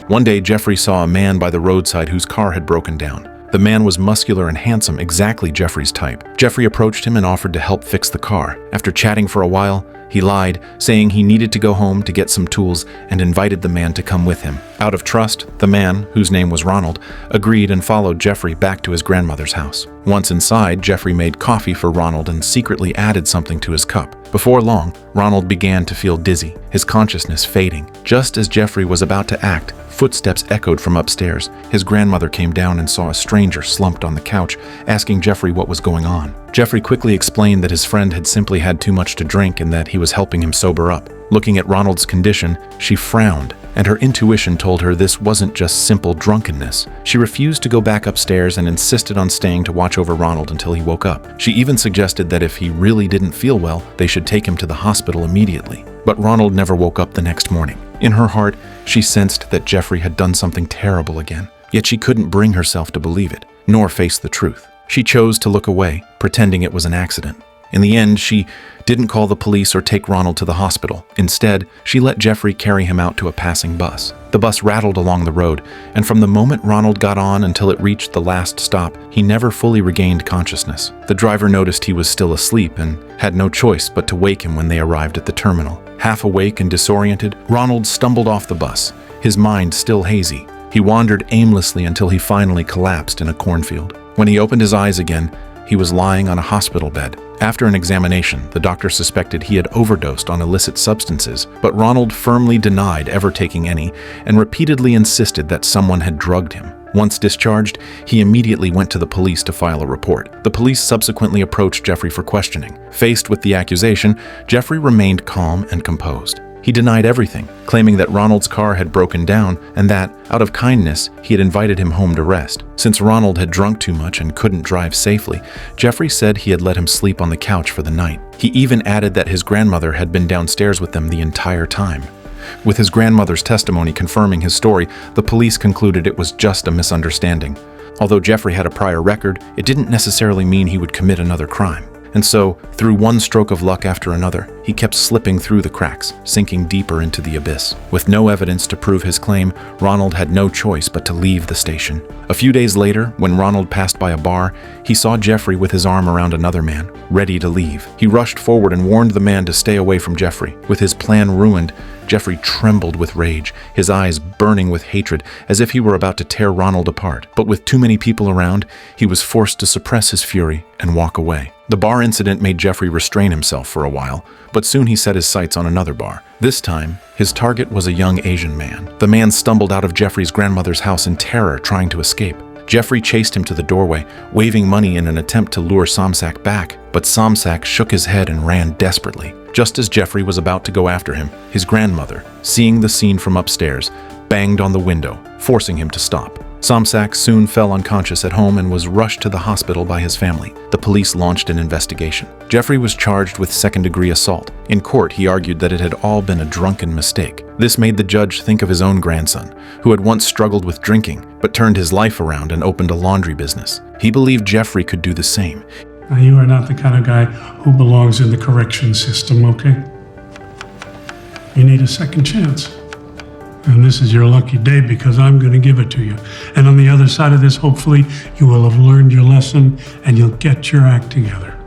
One day, Jeffrey saw a man by the roadside whose car had broken down. The man was muscular and handsome, exactly Jeffrey's type. Jeffrey approached him and offered to help fix the car. After chatting for a while, he lied, saying he needed to go home to get some tools and invited the man to come with him. Out of trust, the man, whose name was Ronald, agreed and followed Jeffrey back to his grandmother's house. Once inside, Jeffrey made coffee for Ronald and secretly added something to his cup. Before long, Ronald began to feel dizzy, his consciousness fading. Just as Jeffrey was about to act, footsteps echoed from upstairs. His grandmother came down and saw a stranger slumped on the couch, asking Jeffrey what was going on. Jeffrey quickly explained that his friend had simply had too much to drink and that he was helping him sober up. Looking at Ronald's condition, she frowned, and her intuition told her this wasn't just simple drunkenness. She refused to go back upstairs and insisted on staying to watch over Ronald until he woke up. She even suggested that if he really didn't feel well, they should take him to the hospital immediately. But Ronald never woke up the next morning. In her heart, she sensed that Jeffrey had done something terrible again, yet she couldn't bring herself to believe it, nor face the truth. She chose to look away, pretending it was an accident. In the end, she didn't call the police or take Ronald to the hospital. Instead, she let Jeffrey carry him out to a passing bus. The bus rattled along the road, and from the moment Ronald got on until it reached the last stop, he never fully regained consciousness. The driver noticed he was still asleep and had no choice but to wake him when they arrived at the terminal. Half awake and disoriented, Ronald stumbled off the bus, his mind still hazy. He wandered aimlessly until he finally collapsed in a cornfield. When he opened his eyes again, he was lying on a hospital bed. After an examination, the doctor suspected he had overdosed on illicit substances, but Ronald firmly denied ever taking any and repeatedly insisted that someone had drugged him. Once discharged, he immediately went to the police to file a report. The police subsequently approached Jeffrey for questioning. Faced with the accusation, Jeffrey remained calm and composed. He denied everything, claiming that Ronald's car had broken down and that, out of kindness, he had invited him home to rest. Since Ronald had drunk too much and couldn't drive safely, Jeffrey said he had let him sleep on the couch for the night. He even added that his grandmother had been downstairs with them the entire time. With his grandmother's testimony confirming his story, the police concluded it was just a misunderstanding. Although Jeffrey had a prior record, it didn't necessarily mean he would commit another crime. And so, through one stroke of luck after another, he kept slipping through the cracks, sinking deeper into the abyss. With no evidence to prove his claim, Ronald had no choice but to leave the station. A few days later, when Ronald passed by a bar, he saw Jeffrey with his arm around another man, ready to leave. He rushed forward and warned the man to stay away from Jeffrey. With his plan ruined, Jeffrey trembled with rage, his eyes burning with hatred, as if he were about to tear Ronald apart. But with too many people around, he was forced to suppress his fury and walk away. The bar incident made Jeffrey restrain himself for a while, but soon he set his sights on another bar. This time, his target was a young Asian man. The man stumbled out of Jeffrey's grandmother's house in terror, trying to escape. Jeffrey chased him to the doorway, waving money in an attempt to lure Somsak back, but Somsak shook his head and ran desperately. Just as Jeffrey was about to go after him, his grandmother, seeing the scene from upstairs, banged on the window, forcing him to stop. Somsak soon fell unconscious at home and was rushed to the hospital by his family. The police launched an investigation. Jeffrey was charged with second-degree assault. In court, he argued that it had all been a drunken mistake. This made the judge think of his own grandson, who had once struggled with drinking, but turned his life around and opened a laundry business. He believed Jeffrey could do the same. Now, you are not the kind of guy who belongs in the correction system, okay? You need a second chance. And this is your lucky day because I'm going to give it to you. And on the other side of this, hopefully, you will have learned your lesson and you'll get your act together.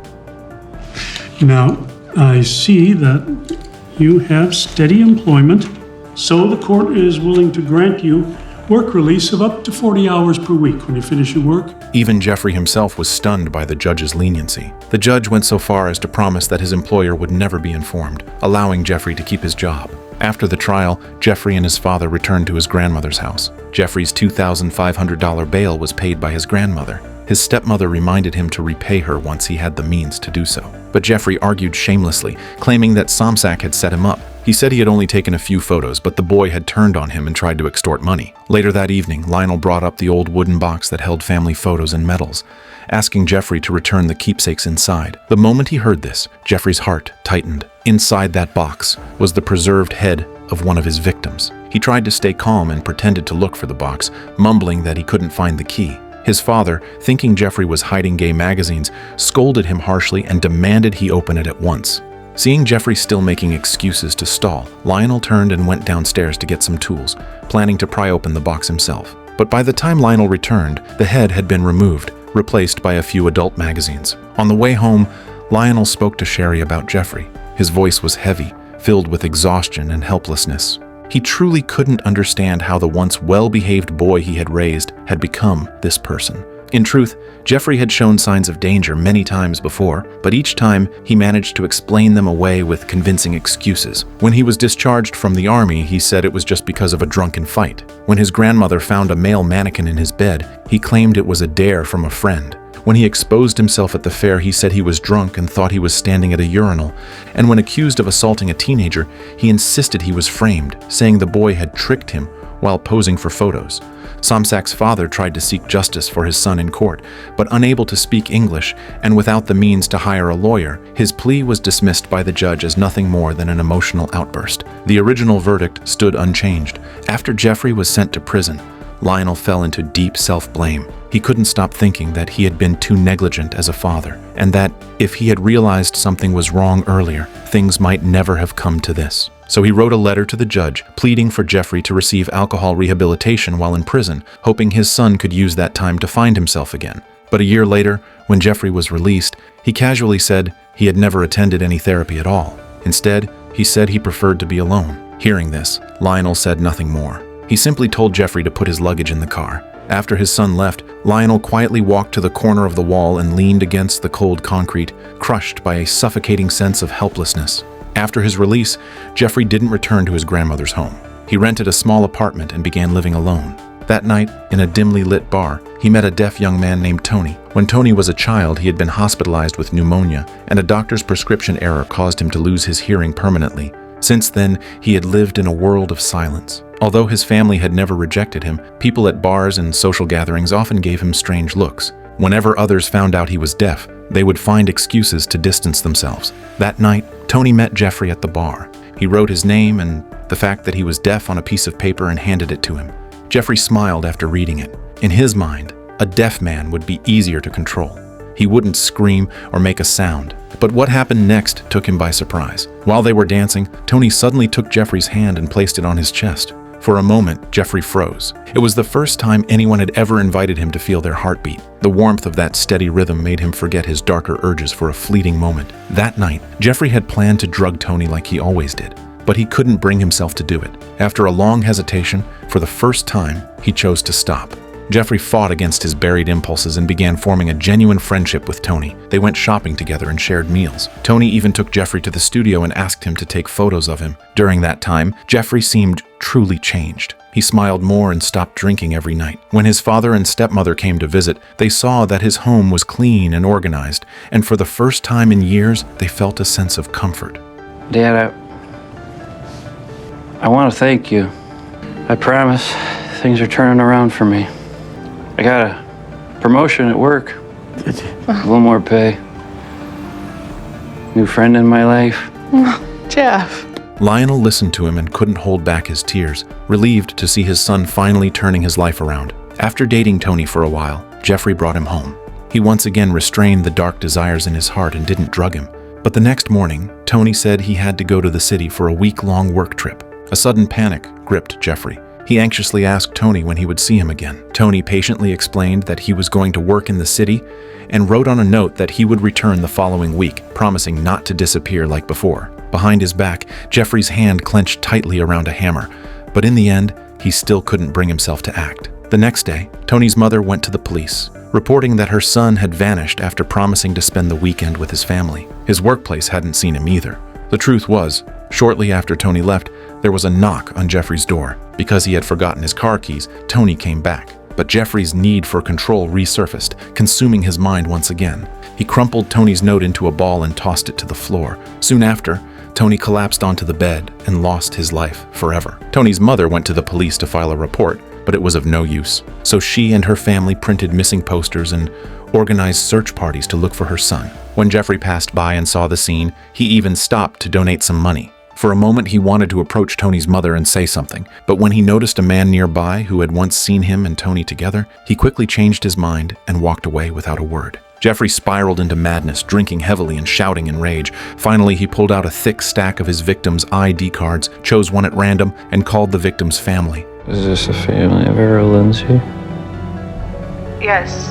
Now, I see that you have steady employment, so the court is willing to grant you work release of up to 40 hours per week when you finish your work. Even Jeffrey himself was stunned by the judge's leniency. The judge went so far as to promise that his employer would never be informed, allowing Jeffrey to keep his job. After the trial, Jeffrey and his father returned to his grandmother's house. Jeffrey's $2,500 bail was paid by his grandmother. His stepmother reminded him to repay her once he had the means to do so. But Jeffrey argued shamelessly, claiming that Somsak had set him up. He said he had only taken a few photos, but the boy had turned on him and tried to extort money. Later that evening, Lionel brought up the old wooden box that held family photos and medals, asking Jeffrey to return the keepsakes inside. The moment he heard this, Jeffrey's heart tightened. Inside that box was the preserved head of one of his victims. He tried to stay calm and pretended to look for the box, mumbling that he couldn't find the key. His father, thinking Jeffrey was hiding gay magazines, scolded him harshly and demanded he open it at once. Seeing Jeffrey still making excuses to stall, Lionel turned and went downstairs to get some tools, planning to pry open the box himself. But by the time Lionel returned, the head had been removed, replaced by a few adult magazines. On the way home, Lionel spoke to Sherry about Jeffrey. His voice was heavy, filled with exhaustion and helplessness. He truly couldn't understand how the once well-behaved boy he had raised had become this person. In truth, Jeffrey had shown signs of danger many times before, but each time he managed to explain them away with convincing excuses. When he was discharged from the army, he said it was just because of a drunken fight. When his grandmother found a male mannequin in his bed, he claimed it was a dare from a friend. When he exposed himself at the fair, he said he was drunk and thought he was standing at a urinal. And when accused of assaulting a teenager, he insisted he was framed, saying the boy had tricked him while posing for photos. Somsak's father tried to seek justice for his son in court, but unable to speak English and without the means to hire a lawyer, his plea was dismissed by the judge as nothing more than an emotional outburst. The original verdict stood unchanged. After Jeffrey was sent to prison, Lionel fell into deep self-blame. He couldn't stop thinking that he had been too negligent as a father, and that if he had realized something was wrong earlier, things might never have come to this. So he wrote a letter to the judge, pleading for Jeffrey to receive alcohol rehabilitation while in prison, hoping his son could use that time to find himself again. But a year later, when Jeffrey was released, he casually said he had never attended any therapy at all. Instead, he said he preferred to be alone. Hearing this, Lionel said nothing more. He simply told Jeffrey to put his luggage in the car. After his son left, Lionel quietly walked to the corner of the wall and leaned against the cold concrete, crushed by a suffocating sense of helplessness. After his release, Jeffrey didn't return to his grandmother's home. He rented a small apartment and began living alone. That night, in a dimly lit bar, he met a deaf young man named Tony. When Tony was a child, he had been hospitalized with pneumonia, and a doctor's prescription error caused him to lose his hearing permanently. Since then, he had lived in a world of silence. Although his family had never rejected him, people at bars and social gatherings often gave him strange looks. Whenever others found out he was deaf, they would find excuses to distance themselves. That night, Tony met Jeffrey at the bar. He wrote his name and the fact that he was deaf on a piece of paper and handed it to him. Jeffrey smiled after reading it. In his mind, a deaf man would be easier to control. He wouldn't scream or make a sound. But what happened next took him by surprise. While they were dancing, Tony suddenly took Jeffrey's hand and placed it on his chest. For a moment, Jeffrey froze. It was the first time anyone had ever invited him to feel their heartbeat. The warmth of that steady rhythm made him forget his darker urges for a fleeting moment. That night, Jeffrey had planned to drug Tony like he always did. but he couldn't bring himself to do it. After a long hesitation, for the first time, he chose to stop. Jeffrey fought against his buried impulses and began forming a genuine friendship with Tuomi. They went shopping together and shared meals. Tuomi even took Jeffrey to the studio and asked him to take photos of him. During that time, Jeffrey seemed truly changed. He smiled more and stopped drinking every night. When his father and stepmother came to visit, they saw that his home was clean and organized, and for the first time in years, they felt a sense of comfort. Dad, I want to thank you. I promise things are turning around for me. I got a promotion at work, a little more pay, new friend in my life. Jeff. Lionel listened to him and couldn't hold back his tears, relieved to see his son finally turning his life around. After dating Tuomi for a while, Jeffrey brought him home. He once again restrained the dark desires in his heart and didn't drug him. But the next morning, Tuomi said he had to go to the city for a week-long work trip. A sudden panic gripped Jeffrey. He anxiously asked Tuomi when he would see him again. Tuomi patiently explained that he was going to work in the city and wrote on a note that he would return the following week, promising not to disappear like before. Behind his back, Jeffrey's hand clenched tightly around a hammer, but in the end, he still couldn't bring himself to act. The next day, Tuomi's mother went to the police, reporting that her son had vanished after promising to spend the weekend with his family. His workplace hadn't seen him either. The truth was, shortly after Tuomi left, there was a knock on Jeffrey's door. Because he had forgotten his car keys, Tuomi came back. But Jeffrey's need for control resurfaced, consuming his mind once again. He crumpled Tuomi's note into a ball and tossed it to the floor. Soon after, Tuomi collapsed onto the bed and lost his life forever. Tuomi's mother went to the police to file a report, but it was of no use. So she and her family printed missing posters and organized search parties to look for her son. When Jeffrey passed by and saw the scene, he even stopped to donate some money. For a moment, he wanted to approach Tuomi's mother and say something, but when he noticed a man nearby who had once seen him and Tuomi together, he quickly changed his mind and walked away without a word. Jeffrey spiraled into madness, drinking heavily and shouting in rage. Finally, he pulled out a thick stack of his victims' ID cards, chose one at random, and called the victim's family. Is this a family of Errol Lindsay? Yes,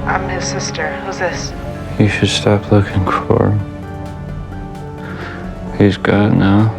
I'm his sister. Who's this? You should stop looking for him. He's gone now.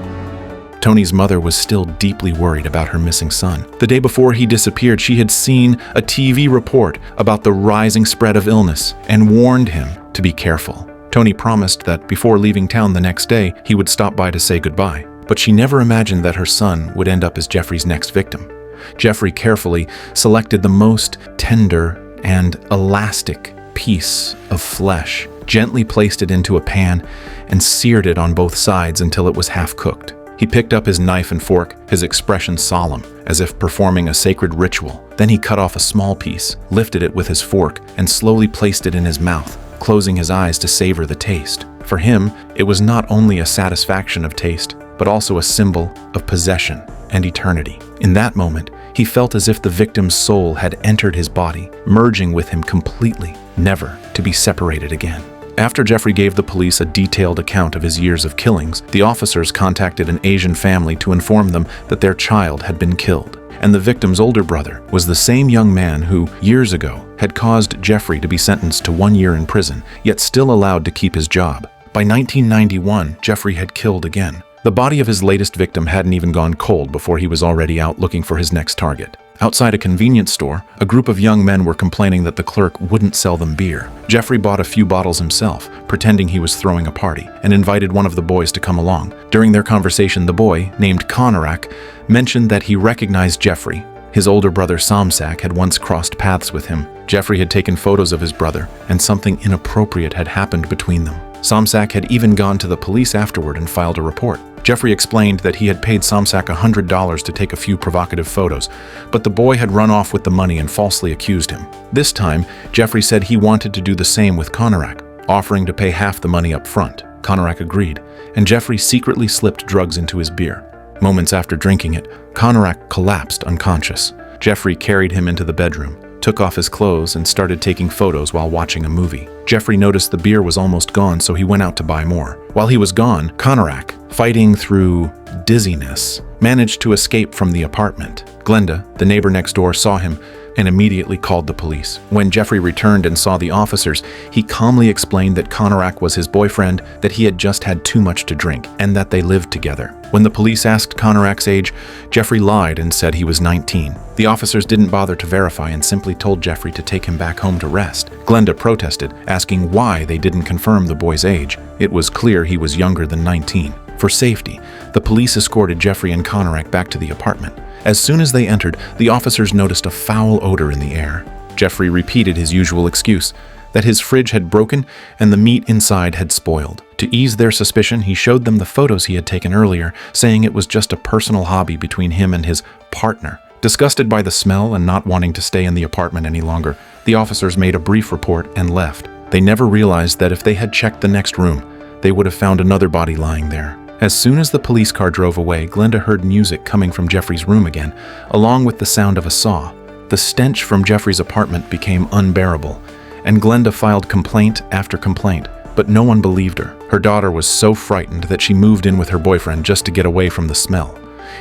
Tuomi's mother was still deeply worried about her missing son. The day before he disappeared, she had seen a TV report about the rising spread of illness and warned him to be careful. Tuomi promised that before leaving town the next day, he would stop by to say goodbye. But she never imagined that her son would end up as Jeffrey's next victim. Jeffrey carefully selected the most tender and elastic piece of flesh, gently placed it into a pan, and seared it on both sides until it was half cooked. He picked up his knife and fork, his expression solemn, as if performing a sacred ritual. Then he cut off a small piece, lifted it with his fork, and slowly placed it in his mouth, closing his eyes to savor the taste. For him, it was not only a satisfaction of taste, but also a symbol of possession and eternity. In that moment, he felt as if the victim's soul had entered his body, merging with him completely, never to be separated again. After Jeffrey gave the police a detailed account of his years of killings, the officers contacted an Asian family to inform them that their child had been killed. And the victim's older brother was the same young man who, years ago, had caused Jeffrey to be sentenced to 1 year in prison, yet still allowed to keep his job. By 1991, Jeffrey had killed again. The body of his latest victim hadn't even gone cold before he was already out looking for his next target. Outside a convenience store, a group of young men were complaining that the clerk wouldn't sell them beer. Jeffrey bought a few bottles himself, pretending he was throwing a party, and invited one of the boys to come along. During their conversation, the boy, named Konarak, mentioned that he recognized Jeffrey. His older brother Samsak had once crossed paths with him. Jeffrey had taken photos of his brother, and something inappropriate had happened between them. Samsak had even gone to the police afterward and filed a report. Jeffrey explained that he had paid Samsak $100 to take a few provocative photos, but the boy had run off with the money and falsely accused him. This time, Jeffrey said he wanted to do the same with Konarak, offering to pay half the money up front. Konarak agreed, and Jeffrey secretly slipped drugs into his beer. Moments after drinking it, Konarak collapsed unconscious. Jeffrey carried him into the bedroom, took off his clothes, and started taking photos while watching a movie. Jeffrey noticed the beer was almost gone, so he went out to buy more. While he was gone, Konarak, fighting through dizziness, managed to escape from the apartment. Glenda, the neighbor next door, saw him, and immediately called the police. When Jeffrey returned and saw the officers, he calmly explained that Conorak was his boyfriend, that he had just had too much to drink, and that they lived together. When the police asked Conorak's age, Jeffrey lied and said he was 19. The officers didn't bother to verify and simply told Jeffrey to take him back home to rest. Glenda protested, asking why they didn't confirm the boy's age. It was clear he was younger than 19. For safety, the police escorted Jeffrey and Conorak back to the apartment. As soon as they entered, the officers noticed a foul odor in the air. Jeffrey repeated his usual excuse, that his fridge had broken and the meat inside had spoiled. To ease their suspicion, he showed them the photos he had taken earlier, saying it was just a personal hobby between him and his partner. Disgusted by the smell and not wanting to stay in the apartment any longer, the officers made a brief report and left. They never realized that if they had checked the next room, they would have found another body lying there. As soon as the police car drove away, Glenda heard music coming from Jeffrey's room again, along with the sound of a saw. The stench from Jeffrey's apartment became unbearable, and Glenda filed complaint after complaint, but no one believed her. Her daughter was so frightened that she moved in with her boyfriend just to get away from the smell.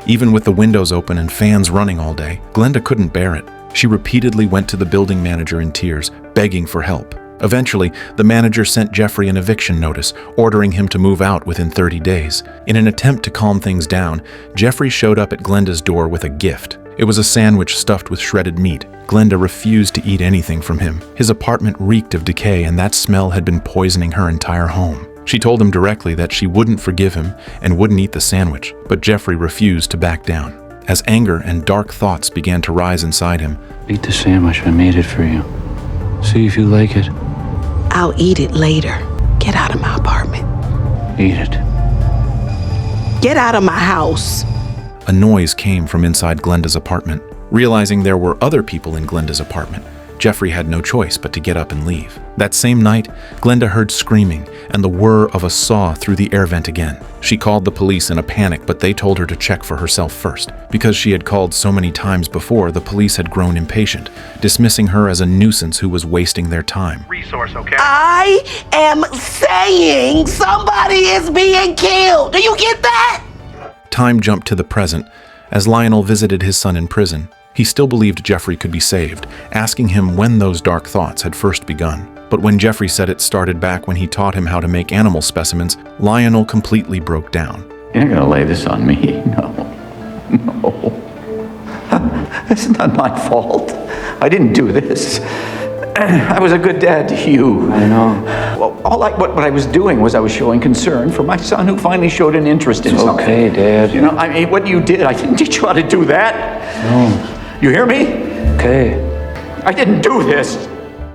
Even with the windows open and fans running all day, Glenda couldn't bear it. She repeatedly went to the building manager in tears, begging for help. Eventually, the manager sent Jeffrey an eviction notice, ordering him to move out within 30 days. In an attempt to calm things down, Jeffrey showed up at Glenda's door with a gift. It was a sandwich stuffed with shredded meat. Glenda refused to eat anything from him. His apartment reeked of decay, and that smell had been poisoning her entire home. She told him directly that she wouldn't forgive him and wouldn't eat the sandwich, but Jeffrey refused to back down. As anger and dark thoughts began to rise inside him, Eat the sandwich, I made it for you. See if you like it. I'll eat it later. Get out of my apartment. Eat it. Get out of my house. a noise came from inside Glenda's apartment. Realizing there were other people in Glenda's apartment, Jeffrey had no choice but to get up and leave. That same night, Glenda heard screaming and the whir of a saw through the air vent again. She called the police in a panic, but they told her to check for herself first. Because she had called so many times before, the police had grown impatient, dismissing her as a nuisance who was wasting their time. Resource, okay? I am saying somebody is being killed. Do you get that? Time jumped to the present as Lionel visited his son in prison. He still believed Jeffrey could be saved, asking him when those dark thoughts had first begun. But when Jeffrey said it started back when he taught him how to make animal specimens, Lionel completely broke down. You're not gonna lay this on me. No. It's not my fault. I didn't do this. I was a good dad to you. I know. Well, what I was doing was I was showing concern for my son who finally showed an interest in something. Okay, Dad. You know, I mean, what you did, I didn't teach you how to do that. No. You hear me? Okay. I didn't do this.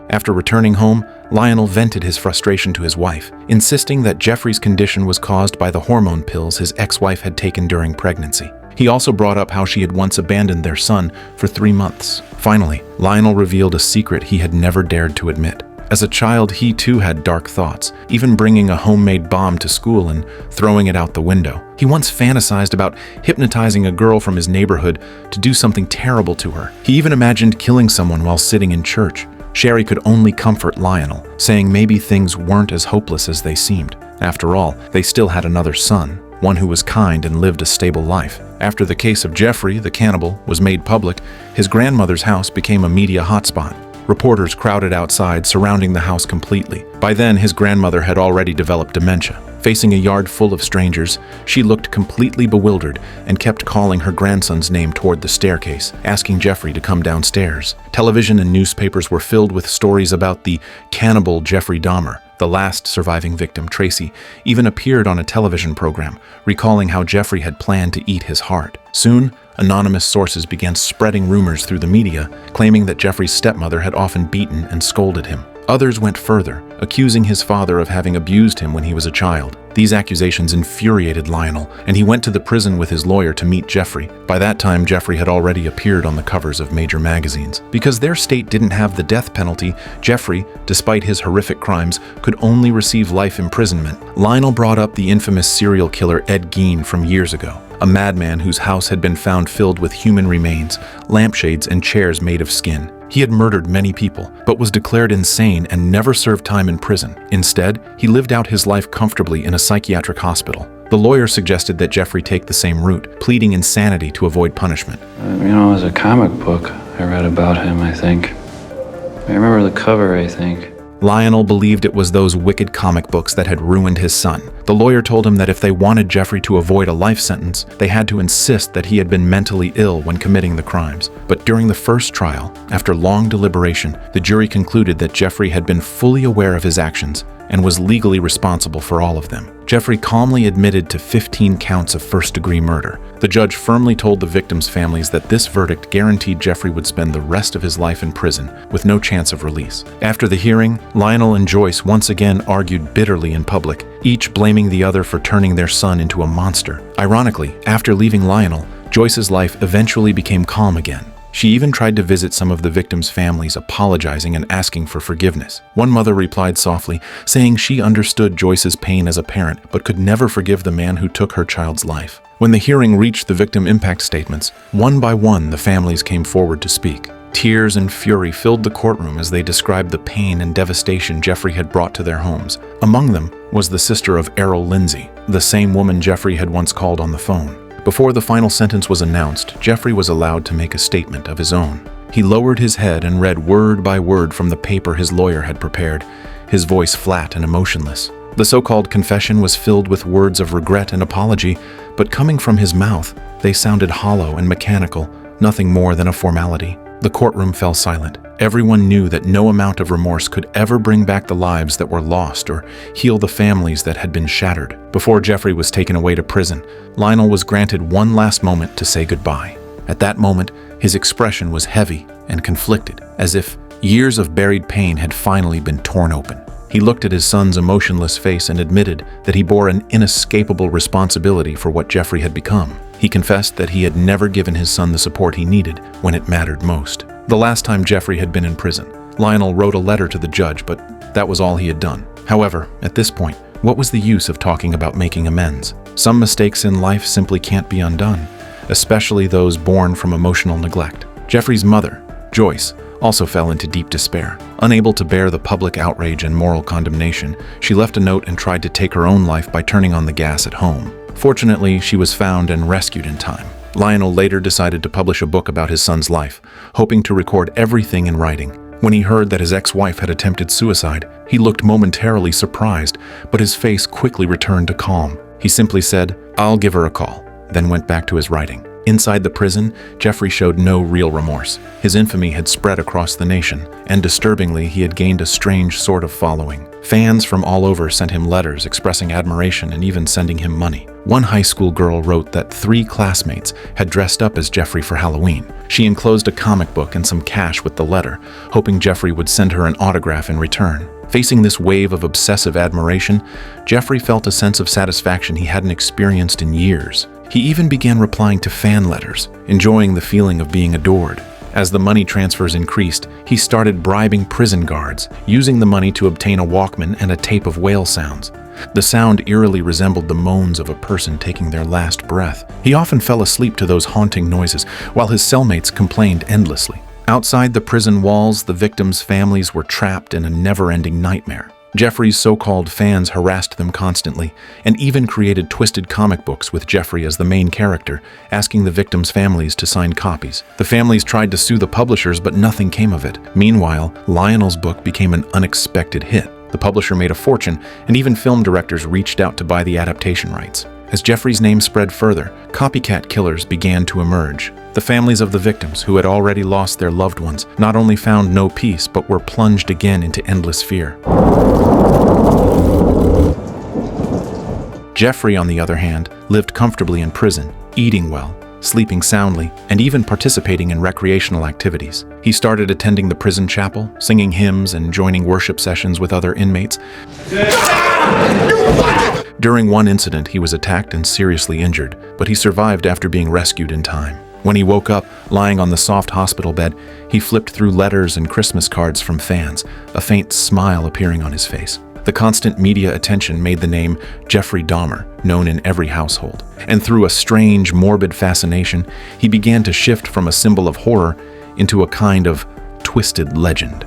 After returning home, Lionel vented his frustration to his wife, insisting that Jeffrey's condition was caused by the hormone pills his ex-wife had taken during pregnancy. He also brought up how she had once abandoned their son for 3 months. Finally, Lionel revealed a secret he had never dared to admit. As a child, he too had dark thoughts, even bringing a homemade bomb to school and throwing it out the window. He once fantasized about hypnotizing a girl from his neighborhood to do something terrible to her. He even imagined killing someone while sitting in church. Sherry could only comfort Lionel, saying maybe things weren't as hopeless as they seemed. After all, they still had another son, one who was kind and lived a stable life. After the case of Jeffrey, the cannibal, was made public, his grandmother's house became a media hotspot. Reporters crowded outside, surrounding the house completely. By then, his grandmother had already developed dementia. Facing a yard full of strangers, she looked completely bewildered and kept calling her grandson's name toward the staircase, asking Jeffrey to come downstairs. Television and newspapers were filled with stories about the cannibal Jeffrey Dahmer. The last surviving victim, Tracy, even appeared on a television program, recalling how Jeffrey had planned to eat his heart. Soon, anonymous sources began spreading rumors through the media, claiming that Jeffrey's stepmother had often beaten and scolded him. Others went further, accusing his father of having abused him when he was a child. These accusations infuriated Lionel, and he went to the prison with his lawyer to meet Jeffrey. By that time, Jeffrey had already appeared on the covers of major magazines. Because their state didn't have the death penalty, Jeffrey, despite his horrific crimes, could only receive life imprisonment. Lionel brought up the infamous serial killer Ed Gein from years ago, a madman whose house had been found filled with human remains, lampshades, and chairs made of skin. He had murdered many people, but was declared insane and never served time in prison. Instead, he lived out his life comfortably in a psychiatric hospital. The lawyer suggested that Jeffrey take the same route, pleading insanity to avoid punishment. As a comic book, I I read about him, I think. I remember the cover, I think. Lionel believed it was those wicked comic books that had ruined his son. The lawyer told him that if they wanted Jeffrey to avoid a life sentence, they had to insist that he had been mentally ill when committing the crimes. But during the first trial, after long deliberation, the jury concluded that Jeffrey had been fully aware of his actions and was legally responsible for all of them. Jeffrey calmly admitted to 15 counts of first-degree murder. The judge firmly told the victims' families that this verdict guaranteed Jeffrey would spend the rest of his life in prison with no chance of release. After the hearing, Lionel and Joyce once again argued bitterly in public, each blaming the other for turning their son into a monster. Ironically, after leaving Lionel, Joyce's life eventually became calm again. She even tried to visit some of the victims' families, apologizing and asking for forgiveness. One mother replied softly, saying she understood Joyce's pain as a parent, but could never forgive the man who took her child's life. When the hearing reached the victim impact statements, one by one the families came forward to speak. Tears and fury filled the courtroom as they described the pain and devastation Jeffrey had brought to their homes. Among them was the sister of Errol Lindsay, the same woman Jeffrey had once called on the phone. Before the final sentence was announced, Jeffrey was allowed to make a statement of his own. He lowered his head and read word by word from the paper his lawyer had prepared, his voice flat and emotionless. The so-called confession was filled with words of regret and apology, but coming from his mouth, they sounded hollow and mechanical, nothing more than a formality. The courtroom fell silent. Everyone knew that no amount of remorse could ever bring back the lives that were lost or heal the families that had been shattered. Before Jeffrey was taken away to prison, Lionel was granted one last moment to say goodbye. At that moment, his expression was heavy and conflicted, as if years of buried pain had finally been torn open. He looked at his son's emotionless face and admitted that he bore an inescapable responsibility for what Jeffrey had become. He confessed that he had never given his son the support he needed when it mattered most. The last time Jeffrey had been in prison, Lionel wrote a letter to the judge, but that was all he had done. However, at this point, what was the use of talking about making amends? Some mistakes in life simply can't be undone, especially those born from emotional neglect. Jeffrey's mother, Joyce, also fell into deep despair. Unable to bear the public outrage and moral condemnation, she left a note and tried to take her own life by turning on the gas at home. Fortunately, she was found and rescued in time. Lionel later decided to publish a book about his son's life, hoping to record everything in writing. When he heard that his ex-wife had attempted suicide, he looked momentarily surprised, but his face quickly returned to calm. He simply said, "I'll give her a call," then went back to his writing. Inside the prison, Jeffrey showed no real remorse. His infamy had spread across the nation, and disturbingly, he had gained a strange sort of following. Fans from all over sent him letters expressing admiration and even sending him money. One high school girl wrote that 3 classmates had dressed up as Jeffrey for Halloween. She enclosed a comic book and some cash with the letter, hoping Jeffrey would send her an autograph in return. Facing this wave of obsessive admiration, Jeffrey felt a sense of satisfaction he hadn't experienced in years. He even began replying to fan letters, enjoying the feeling of being adored. As the money transfers increased, he started bribing prison guards, using the money to obtain a Walkman and a tape of whale sounds. The sound eerily resembled the moans of a person taking their last breath. He often fell asleep to those haunting noises, while his cellmates complained endlessly. Outside the prison walls, the victims' families were trapped in a never-ending nightmare. Jeffrey's so-called fans harassed them constantly, and even created twisted comic books with Jeffrey as the main character, asking the victims' families to sign copies. The families tried to sue the publishers, but nothing came of it. Meanwhile, Lionel's book became an unexpected hit. The publisher made a fortune, and even film directors reached out to buy the adaptation rights. As Jeffrey's name spread further, copycat killers began to emerge. The families of the victims, who had already lost their loved ones, not only found no peace, but were plunged again into endless fear. Jeffrey, on the other hand, lived comfortably in prison, eating well, sleeping soundly, and even participating in recreational activities. He started attending the prison chapel, singing hymns and joining worship sessions with other inmates. During one incident, he was attacked and seriously injured, but he survived after being rescued in time. When he woke up, lying on the soft hospital bed, he flipped through letters and Christmas cards from fans, a faint smile appearing on his face. The constant media attention made the name Jeffrey Dahmer known in every household, and through a strange, morbid fascination, he began to shift from a symbol of horror into a kind of twisted legend.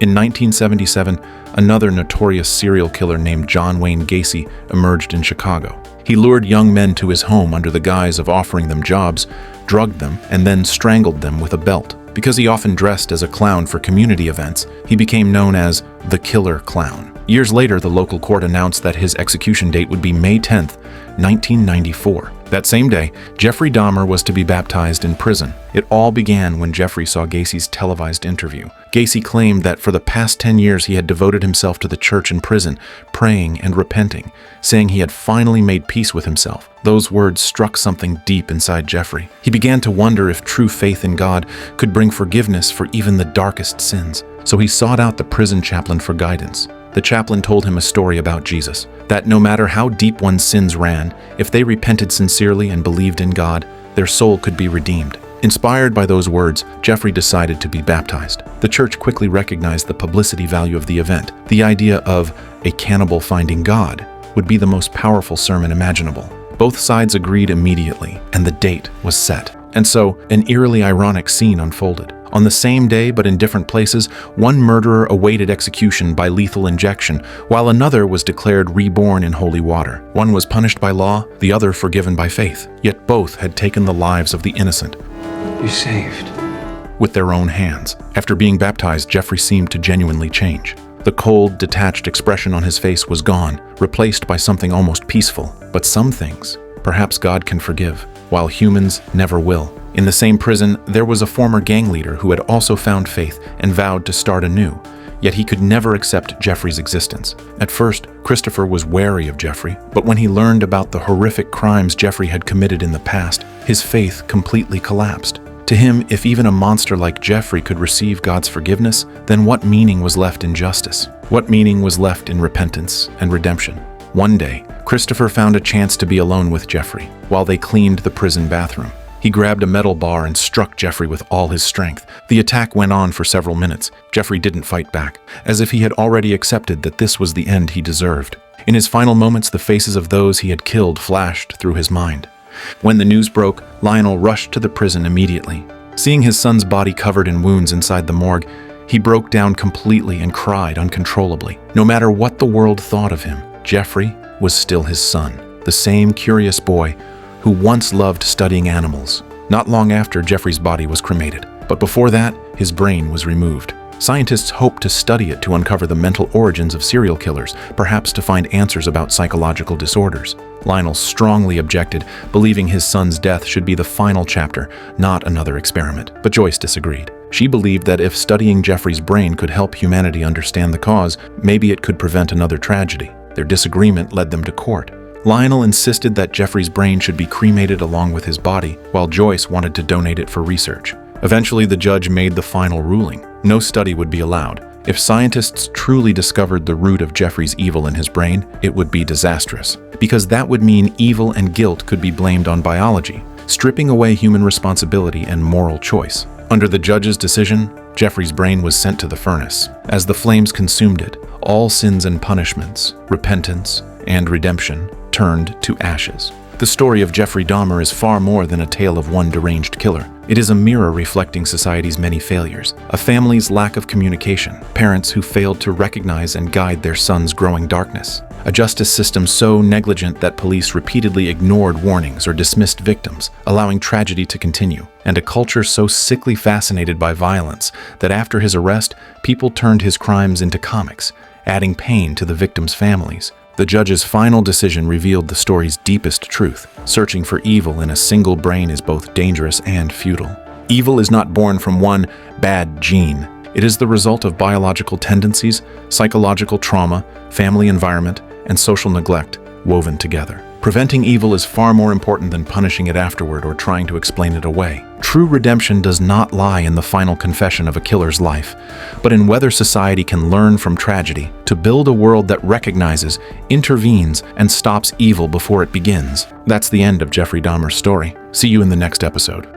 In 1977, another notorious serial killer named John Wayne Gacy emerged in Chicago. He lured young men to his home under the guise of offering them jobs, drugged them, and then strangled them with a belt. Because he often dressed as a clown for community events, he became known as the Killer Clown. Years later, the local court announced that his execution date would be May 10th, 1994. That same day, Jeffrey Dahmer was to be baptized in prison. It all began when Jeffrey saw Gacy's televised interview. Gacy claimed that for the past 10 years he had devoted himself to the church in prison, praying and repenting, saying he had finally made peace with himself. Those words struck something deep inside Jeffrey. He began to wonder if true faith in God could bring forgiveness for even the darkest sins. So he sought out the prison chaplain for guidance. The chaplain told him a story about Jesus, that no matter how deep one's sins ran, if they repented sincerely and believed in God, their soul could be redeemed. Inspired by those words, Jeffrey decided to be baptized. The church quickly recognized the publicity value of the event. The idea of a cannibal finding God would be the most powerful sermon imaginable. Both sides agreed immediately, and the date was set. And so, an eerily ironic scene unfolded. On the same day, but in different places, one murderer awaited execution by lethal injection, while another was declared reborn in holy water. One was punished by law, the other forgiven by faith. Yet both had taken the lives of the innocent. You saved. With their own hands. After being baptized, Jeffrey seemed to genuinely change. The cold, detached expression on his face was gone, replaced by something almost peaceful. But some things, perhaps God can forgive, while humans never will. In the same prison, there was a former gang leader who had also found faith and vowed to start anew, yet he could never accept Jeffrey's existence. At first, Christopher was wary of Jeffrey, but when he learned about the horrific crimes Jeffrey had committed in the past, his faith completely collapsed. To him, if even a monster like Jeffrey could receive God's forgiveness, then what meaning was left in justice? What meaning was left in repentance and redemption? One day, Christopher found a chance to be alone with Jeffrey while they cleaned the prison bathroom. He grabbed a metal bar and struck Jeffrey with all his strength. The attack went on for several minutes. Jeffrey didn't fight back, as if he had already accepted that this was the end he deserved. In his final moments, the faces of those he had killed flashed through his mind. When the news broke, Lionel rushed to the prison immediately. Seeing his son's body covered in wounds inside the morgue, he broke down completely and cried uncontrollably. No matter what the world thought of him, Jeffrey was still his son, the same curious boy who once loved studying animals. Not long after, Jeffrey's body was cremated, but before that, his brain was removed. Scientists hoped to study it to uncover the mental origins of serial killers, perhaps to find answers about psychological disorders. Lionel strongly objected, believing his son's death should be the final chapter, not another experiment. But Joyce disagreed. She believed that if studying Jeffrey's brain could help humanity understand the cause, maybe it could prevent another tragedy. Their disagreement led them to court. Lionel insisted that Jeffrey's brain should be cremated along with his body, while Joyce wanted to donate it for research. Eventually, the judge made the final ruling. No study would be allowed. If scientists truly discovered the root of Jeffrey's evil in his brain, it would be disastrous, because that would mean evil and guilt could be blamed on biology, stripping away human responsibility and moral choice. Under the judge's decision, Jeffrey's brain was sent to the furnace. As the flames consumed it, all sins and punishments, repentance, and redemption turned to ashes. The story of Jeffrey Dahmer is far more than a tale of one deranged killer. It is a mirror reflecting society's many failures, a family's lack of communication, parents who failed to recognize and guide their son's growing darkness, a justice system so negligent that police repeatedly ignored warnings or dismissed victims, allowing tragedy to continue, and a culture so sickly fascinated by violence that after his arrest, people turned his crimes into comics, adding pain to the victims' families. The judge's final decision revealed the story's deepest truth. Searching for evil in a single brain is both dangerous and futile. Evil is not born from one bad gene. It is the result of biological tendencies, psychological trauma, family environment, and social neglect woven together. Preventing evil is far more important than punishing it afterward or trying to explain it away. True redemption does not lie in the final confession of a killer's life, but in whether society can learn from tragedy to build a world that recognizes, intervenes, and stops evil before it begins. That's the end of Jeffrey Dahmer's story. See you in the next episode.